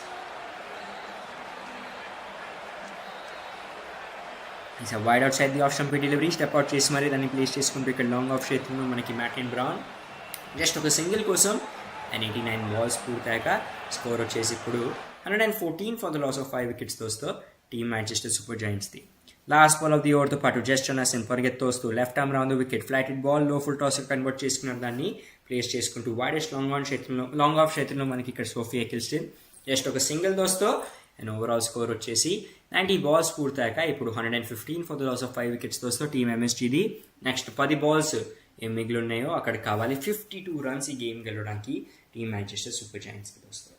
ఈసారి wide outside the off stump delivery step out చేసి మరి దాన్ని ప్లేస్ చేసుకుంటూ ఇక్కడ లాంగ్ ఆఫ్ చేతుల్లో మనకి మ్యాటిన్ బ్రౌన్ జస్ట్ ఒక సింగిల్ కోసం అండ్ 89 balls పూర్తయ్యాక స్కోర్ వచ్చేసి ఇప్పుడు 114 for the loss of 5 wickets దోస్తో టీమ్ మాంచెస్టర్ సూపర్ జైంట్స్ది. లాస్ట్ బాల్ ఆఫ్ ది ఓవర్తో పాటు జస్ట్ జొనాసన్ పరిగెత్తోస్తూ left arm round the wicket flighted ball లో ఫుల్ టాస్ కన్వర్ట్ చేసుకున్నారు, దాన్ని ప్లేస్ చేసుకుంటూ వైడెస్ట్ లాంగ్ ఆఫ్ చేతుల్లో మనకి ఇక్కడ సోఫీ ఎకిల్స్టోన్ జస్ట్ ఒక సింగిల్ దోస్తో అండ్ ఓవరాల్ స్కోర్ వచ్చేసి 90 balls పూర్తయ్యాక ఇప్పుడు 115 for the loss of 5 wickets దోస్తో టీమ్ ఎంఎస్టీది. నెక్స్ట్ 10 balls ఏం మిగిలి ఉన్నాయో అక్కడ కావాలి 52 runs ఈ గేమ్ గెలవడానికి టీమ్ మాంచెస్టర్ సూపర్ జాయింట్స్కి దోస్తో.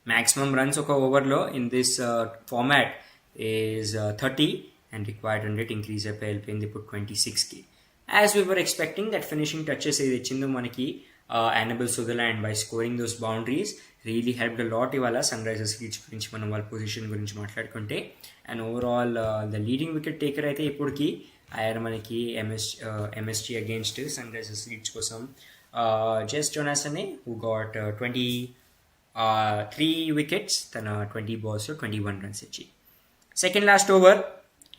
maximum runs ఒక ఓవర్లో in this format is 30 and required run rate increase అయిపోయి వెళ్ళిపోయింది ఇప్పుడు 26కి. As we were expecting that finishing touches ఏది ఇచ్చిందో మనకి Annabel Sutherland by scoring those boundaries really helped a lot ఇవాళ Sunrisers Leeds గురించి మనం వాళ్ళ పొజిషన్ గురించి మాట్లాడుకుంటే. And overall the leading wicket taker అయితే ఇప్పటికి ఆయన మనకి ఎంఎస్జీ అగేన్స్ట్ Sunrisers Leeds కోసం Jess Jonassen who got 3 wickets తన 20 balls-లో 21 runs ఇచ్చి. సెకండ్ లాస్ట్ ఓవర్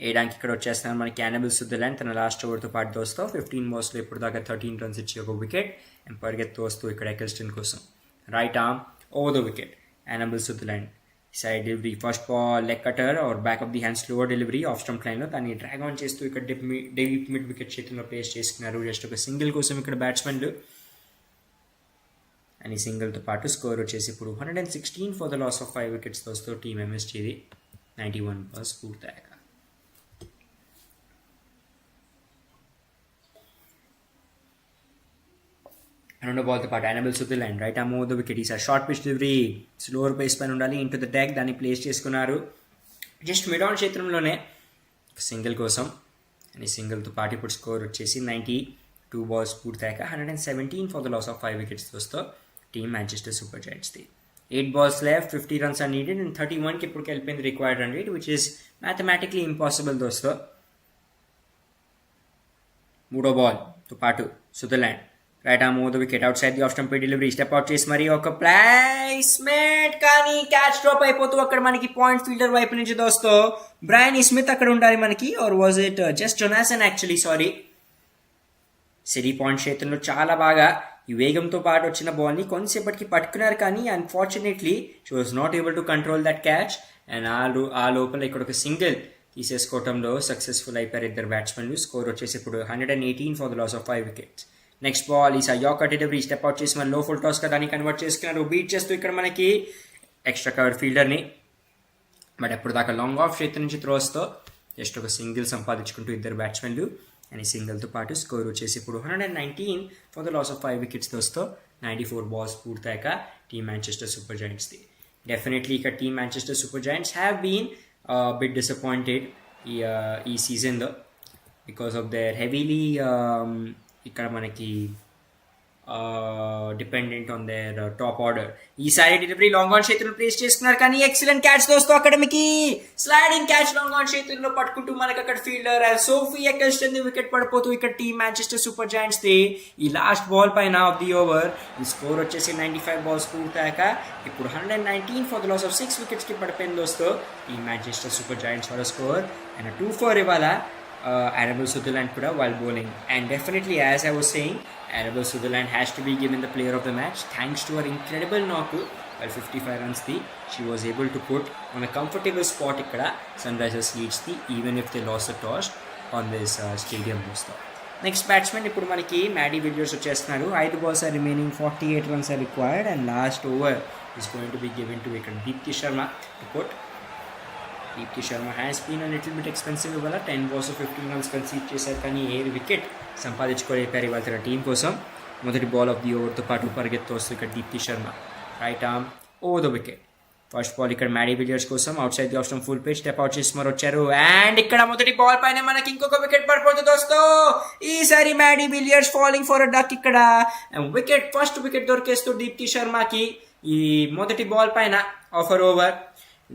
వేయడానికి ఇక్కడ వచ్చేస్తాను మనకి Annabel Sutherland తన లాస్ట్ ఓవర్తో పాటు దోస్తో 15 balls-లో ఇప్పుడు దాకా 13 runs ఇచ్చి ఒక వికెట్ అండ్ పరిగెత్తు వస్తూ ఇక్కడ ఎకల్స్టన్ కోసం right arm over the wicket. Annabel Sutherland side delivery first ball leg cutter or back of the hand slower delivery off stump లైన్లో దాన్ని డ్రాగ్ ఆన్ చేస్తూ ఇక్కడ డీప్ మిడ్ వికెట్ చేతుల్లో ప్లేస్ చేసుకున్నారు. జస్ట్ ఒక సింగిల్ కోసం ఇక్కడ బ్యాట్స్మెన్లు అండ్ ఈ సింగిల్తో పాటు స్కోర్ వచ్చేసి ఇప్పుడు 116 for the loss of 5 wickets దోస్తో టీమ్ ఎంఎస్జీది 91 balls పూర్తయ్యాక. రెండో బాల్తో పాటు Annabel Sutherland right arm over the wicket. ఈసారి short pitch delivery slower pace పైన ఉండాలి ఇంటూ ద డెక్ దాన్ని ప్లేస్ చేసుకున్నారు జస్ట్ మిడ్ ఆన్ క్షేత్రంలోనే సింగిల్ కోసం. అండ్ ఈ సింగిల్తో పాటు ఇప్పుడు స్కోర్ వచ్చేసి 92 balls పూర్తయ్యాక 117 for the loss of 5 wickets దోస్తో టీమ్ మాంచెస్టర్ సూపర్ జాయింట్స్ది. 8 balls left, 50 runs are needed and 31కి ఇప్పుడు వెళ్ళిపోయింది required run rate which is mathematically impossible దోస్తో. మూడో బాల్తో పాటు Sutherland right arm over the wicket outside the off stump delivery step out చేసి మరి ఒక ప్లేస్మెంట్ కానీ క్యాచ్ డ్రాప్ అయిపోతూ అక్కడ మనకి పాయింట్ ఫీల్డర్ వైపు నుంచి దోస్తో బ్రయాన్ స్మిత్ అక్కడ ఉండాలి మనకి or was it just Jonassen actually sorry. సిరీ పాయింట్ చేతుల్లో చాలా బాగా ఈ వేగంతో పాటు వచ్చిన బాల్ని కొంతసేపటికి పట్టుకున్నారు కానీ unfortunately she was not able to control that catch and ఆ లోపల ఇక్కడ ఒక సింగిల్ తీసేసుకోవడంలో సక్సెస్ఫుల్ అయిపోయారు ఇద్దరు బ్యాట్స్మెన్లు. స్కోర్ వచ్చేసి ఇప్పుడు 118 for the loss of 5 wickets. Next ball ఈసారి యార్కర్ డెలివరీ స్టెప్ అవుట్ చేసి మన లో ఫుల్ టాస్గా దాన్ని కన్వర్ట్ చేసుకున్నారు బీట్ చేస్తూ ఇక్కడ మనకి ఎక్స్ట్రా కవర్ ఫీల్డర్ని. బట్ ఎప్పుడు దాకా లాంగ్ ఆఫ్ చేతి నుంచి త్రోస్తో జస్ట్ ఒక సింగిల్ సంపాదించుకుంటూ ఇద్దరు బ్యాట్స్మెన్లు అండ్ ఈ సింగిల్తో పాటు స్కోర్ వచ్చేసి ఇప్పుడు 119 for the loss of 5 wickets దోస్తో 94 balls పూర్తయ్యాక టీమ్ మాంచెస్టర్ సూపర్ జాయింట్స్ది. డెఫినెట్లీ ఇక్కడ team Manchester super giants have been bit disappointed ఈ సీజన్లో బికాస్ ఆఫ్ దేర్ హెవీలీ ఇక్కడ మనకి dependent on their top order. ఈసారి డెలివరీ లాంగ్ ఆన్ చేతుల్లో ప్లేస్ చేసుకున్నారు కానీ ఎక్సలెంట్ క్యాచ్ దోస్తో అక్కడ మీకు స్లైడింగ్ క్యాచ్ లాంగ్ ఆన్ చేతుల్లో పట్టుకుంటూ మనకి అక్కడ ఫీల్డర్ సోఫీ ఎక్కల్స్టన్ వికెట్ పడిపోతూ ఇక్కడ టీమ్ మాంచెస్టర్ సూపర్ జాయింట్స్ది ఈ లాస్ట్ బాల్ పైన ఆఫ్ ది ఓవర్ ఈ స్కోర్ వచ్చేసి 95 balls పూర్తయ్యాక ఇప్పుడు 119 ఫర్ ద లాస్ ఆఫ్ 6 wicketsకి పడిపోయింది దోస్తో team Manchester super giants for score and 2-4 ఇవాళ Annabel Sutherland kuda while bowling. And definitely, as I was saying, Annabel Sutherland has to be given the player of the match thanks to her incredible knock. While 55 runs she was able to put on a comfortable spot ikkada Sunrisers Leeds even if they lost the toss on this stadium booster. Next batsman ippudu manaki Mady Villiers vachestunnaru. 5 balls are remaining, 48 runs are required and last over is going to be given to Deepti Sharma to put. Deepti Sharma has been a little bit expensive ఇవాళ 10 balls 15 runs కన్సీడ్ చేశారు కానీ ఏ wicket సంపాదించుకోలేపారు ఇవాళ తన team కోసం. మొదటి ball of the ఓవర్తో పాటు పరిగెత్తు వస్తుంది ఇక్కడ Deepti Sharma right arm over the wicket. First ball ఇక్కడ Mady Villiers కోసం outside the off stump full pitch step out చేసి మరి వచ్చారు అండ్ ఇక్కడ మొదటి బాల్ పైన మనకి ఇంకొక వికెట్ పడిపోతుంది దోస్తో. ఈసారి Mady Villiers falling for a duck ఇక్కడ వికెట్ ఫస్ట్ వికెట్ దొరికేస్తూ దీప్తి శర్మకి ఈ మొదటి బాల్ పైన ఆఫర్ ఓవర్.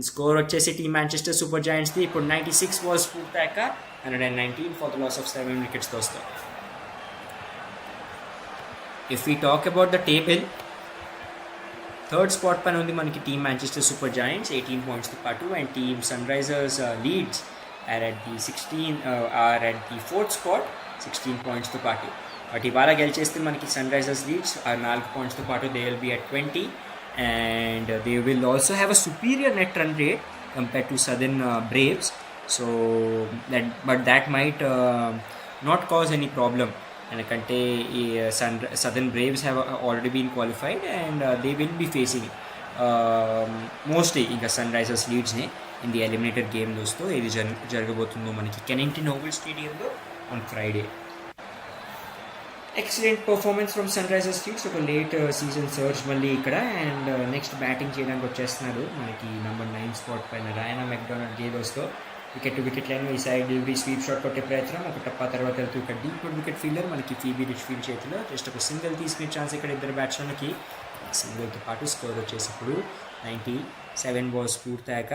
స్కోర్ వచ్చేసి టీమ్ మాంచెస్టర్ సూపర్ జాయింట్స్ది ఇప్పుడు 96 balls పూర్తయ్యాక 119 for the loss of 7 wickets దోస్తో. If we talk about the table third spot పైన ఉంది మనకి టీమ్ మాంచెస్టర్ సూపర్ జాయింట్స్ 18 pointsతో పాటు and team Sunrisers Leeds are at the fourth spot 16 pointsతో పాటు. బట్ ఇవాళ గెలిచేస్తే మనకి సన్రైజర్స్ లీడ్స్ 4 pointsతో పాటు they will be at 20 and they will also have a superior net run rate compared to Southern Braves, so that might not cause any problem ఎందుకంటే ఈ Southern Braves have already been qualified and they will be facing mostly ఇంకా Sunrisers Leedsని in the eliminator game దోస్తో ఇది జరగబోతుందో మనకి Kennington Oval స్టేడియంలో on Friday. Excellent performance from Sunrisers Leeds. ఒక late season surge మళ్ళీ ఇక్కడ. అండ్ నెక్స్ట్ బ్యాటింగ్ చేయడానికి వచ్చేస్తున్నారు మనకి నెంబర్ 9 స్పాట్ పైన Ryana MacDonald-Gay దోస్తో వికెట్ టు వికెట్ లైన్ ఈ సైడ్ డెలివరీ స్వీప్ షాట్ కొట్టే ప్రయత్నం, ఒక టప్పా తర్వాత వెళ్తూ ఇక్కడ డీప్ వికెట్ ఫీల్డర్ మనకి Phoebe Litchfield చేతిలో జస్ట్ ఒక సింగిల్ తీసుకునే ఛాన్స్ ఇక్కడ ఇద్దరు బ్యాట్స్మెన్కి. సింగిల్తో పాటు స్కోర్ వచ్చేసి ఇప్పుడు 97 balls పూర్తయ్యాక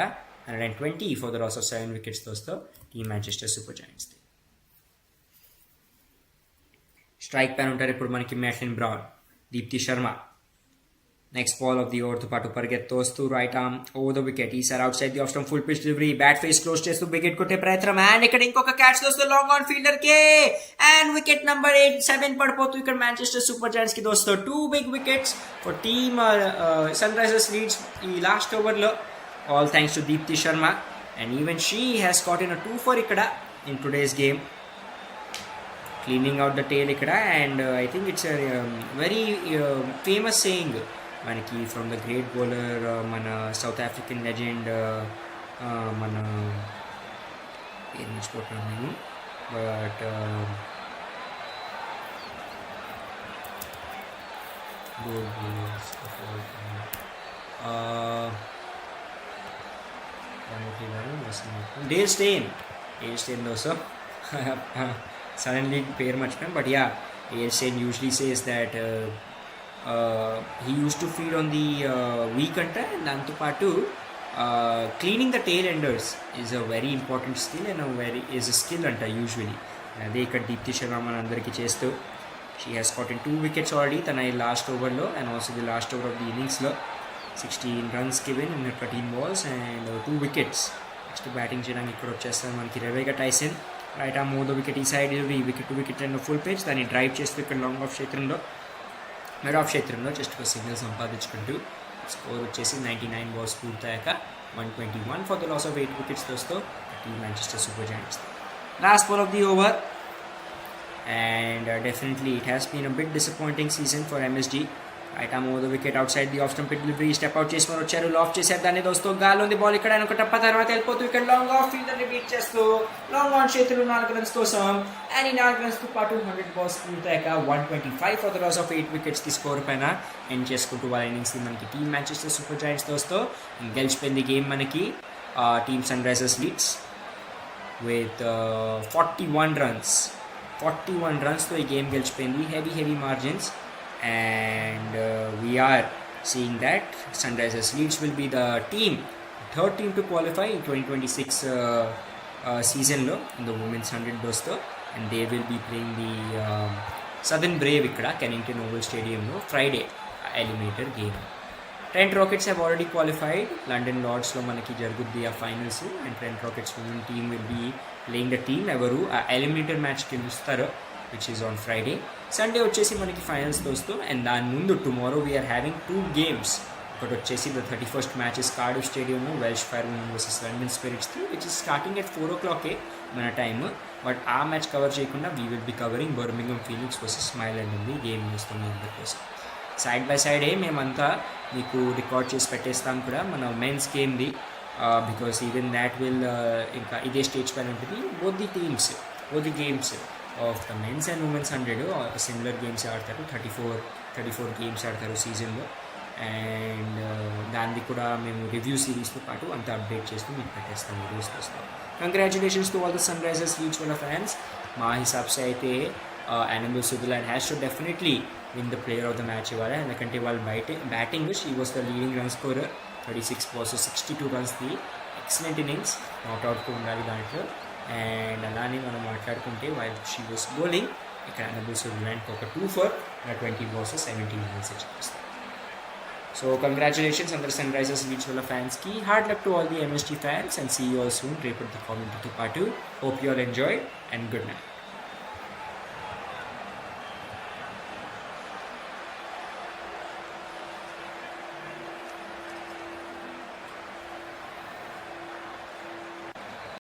120 for the loss of 7 wickets దోస్తో team Manchester super giants. Strike పైన ఉంటారు ఇప్పుడు మనకి Maitlan Brown, Deepti Sharma. Next ball of the ఓవర్తో పాటు పరిగెత్తోస్తూ right arm over the wicket. ఈసారి outside the off stump full pitch delivery, bat face close చేస్తూ వికెట్ కొట్టే ప్రయత్నం. అండ్ ఇక్కడ ఇంకొక క్యాచ్ దోస్తూ లాంగ్ ఆన్ ఫీల్డర్ కే అండ్ వికెట్ నెంబర్ 7 పడిపోతూ ఇక్కడ మాంచెస్టర్ సూపర్ జైంట్స్ కి దోస్తూ 2 big wickets for team Sunrisers Leeds ఈ లాస్ట్ ఓవర్లో. All thanks to Deepti Sharma and even she has got in 2 ఇక్కడ in today's game, cleaning out the tail ikkada. And I think it's a very famous saying manaki from the great bowler mana South African legend mana machipotanu but good bowlers of all time Dale Steyn also suddenly pair much time, but yeah, Steyn usually says that he used to feed on the weak anta and danto paatu cleaning the tail enders is a very important skill and is a skill anta usually. Ade ikkada Deepthi Sharma man andariki chestu she has gotten 2 wickets already tana last over lo and also the last over of the innings lo 16 runs given in 13 balls and 2 wickets. Next batting cheyadaniki ikkada vachestaru manaki Richa Tyson. Right arm over the wicket ఈ side wicket to wicket and full pitch, దాన్ని drive చేస్తూ ఇక్కడ long off క్షేత్రంలో mid off క్షేత్రంలో just ఒక single సంపాదించుకుంటూ score వచ్చేసి 99 balls పూర్తయ్యాక 121 for the loss of 8 wickets దోస్తో team Manchester super giants. Last ball of the over and definitely it has been a bit disappointing season for MSG. Right arm over the wicket outside the off stump delivery, step out chase maro charu loft చేశారు దాన్ని దోస్తో gall ఉంది ball ఇక్కడ ఒక టప్ప తర్వాత వెళ్ళిపోతూ ఇక్కడ long off fielder ని beat చేస్తూ లాంగ్ ఆన్ చేతులు 4 runs కోసం అండ్ ఈ 4 runs తో పాటు 100 balls పూర్తయ్యాక 125 for the loss of 8 wickets the score పైన ఎండ్ చేసుకుంటూ వాళ్ళ ఇన్నింగ్స్ మనకి టీమ్ మాంచెస్టర్ సూపర్ జైంట్స్ దోస్తో గెలిచిపోయింది గేమ్ మనకి team Sunrisers Leeds with 41 runs తో ఈ గేమ్ గెలిచిపోయింది, heavy margins. And we are seeing that Sunrisers Leeds will be the third team to qualify in 2026 season lo in the women's 100 dosto, and they will be playing the Southern Brave ikkada Kennington Oval Stadium lo Friday eliminator game. Trent Rockets have already qualified. London Lords lo manaki jaruguddi a finals and Trent Rockets women team will be playing the team evaru eliminator match గెలుస్తారో which is on Friday. Sunday వచ్చేసి మనకి finals దోస్తూ and దాని ముందు tomorrow we are having 2 games. ఒకటి వచ్చేసి the 31st match is Cardiff Stadium Welsh Firemen vs London Spirits which is starting at 4 o'clock మన time. But ఆ match cover చేయకుండా we will be covering Birmingham Phoenix versus స్మైలాండ్ ఉంది game చేస్తుంది అందరికోసం. Side by సైడే మేమంతా మీకు రికార్డ్ చేసి పెట్టేస్తాం కూడా మన మెన్స్ గేమ్ది, బికాస్ ఈవెన్ దాట్ విల్ ఇంకా ఇదే స్టేజ్ పైన ఉంటుంది. Both the games of the men's and women's 100 similar games ఆడతారు. 34 గేమ్స్ ఆడతారు సీజన్లో. అండ్ దాన్ని కూడా మేము రివ్యూ సిరీస్తో పాటు అంతా అప్డేట్ చేస్తూ మీకు పెట్టేస్తాం, వీడియోస్ వస్తాం. Congratulations to all the Sunrisers Leeds వాళ్ళ ఫ్యాన్స్. మా హిసాబ్సే అయితే Annabel Sutherland has to definitely win the player of the match ఇవ్వాలి. ఎందుకంటే వాళ్ళ batting she was the leading run scorer, 36 balls 62 runs the excellent innings, నాట్అవుట్కు ఉండాలి దాంట్లో. అండ్ అలానే మనం మాట్లాడుకుంటే వైల్ షీ వాస్ బౌలింగ్ ఇక్కడ Annabel Sutherland ఒక 2 for 20 balls 17 runs ఇచ్చేస్తారు. సో కంగ్రాచులేషన్స్ అందరు Sunrisers Leeds వాళ్ళ ఫ్యాన్స్కి. Hard luck to all the MSG fans and see you all soon రేపటి కామెంట్తో పాటు. Hope you all enjoy and good night.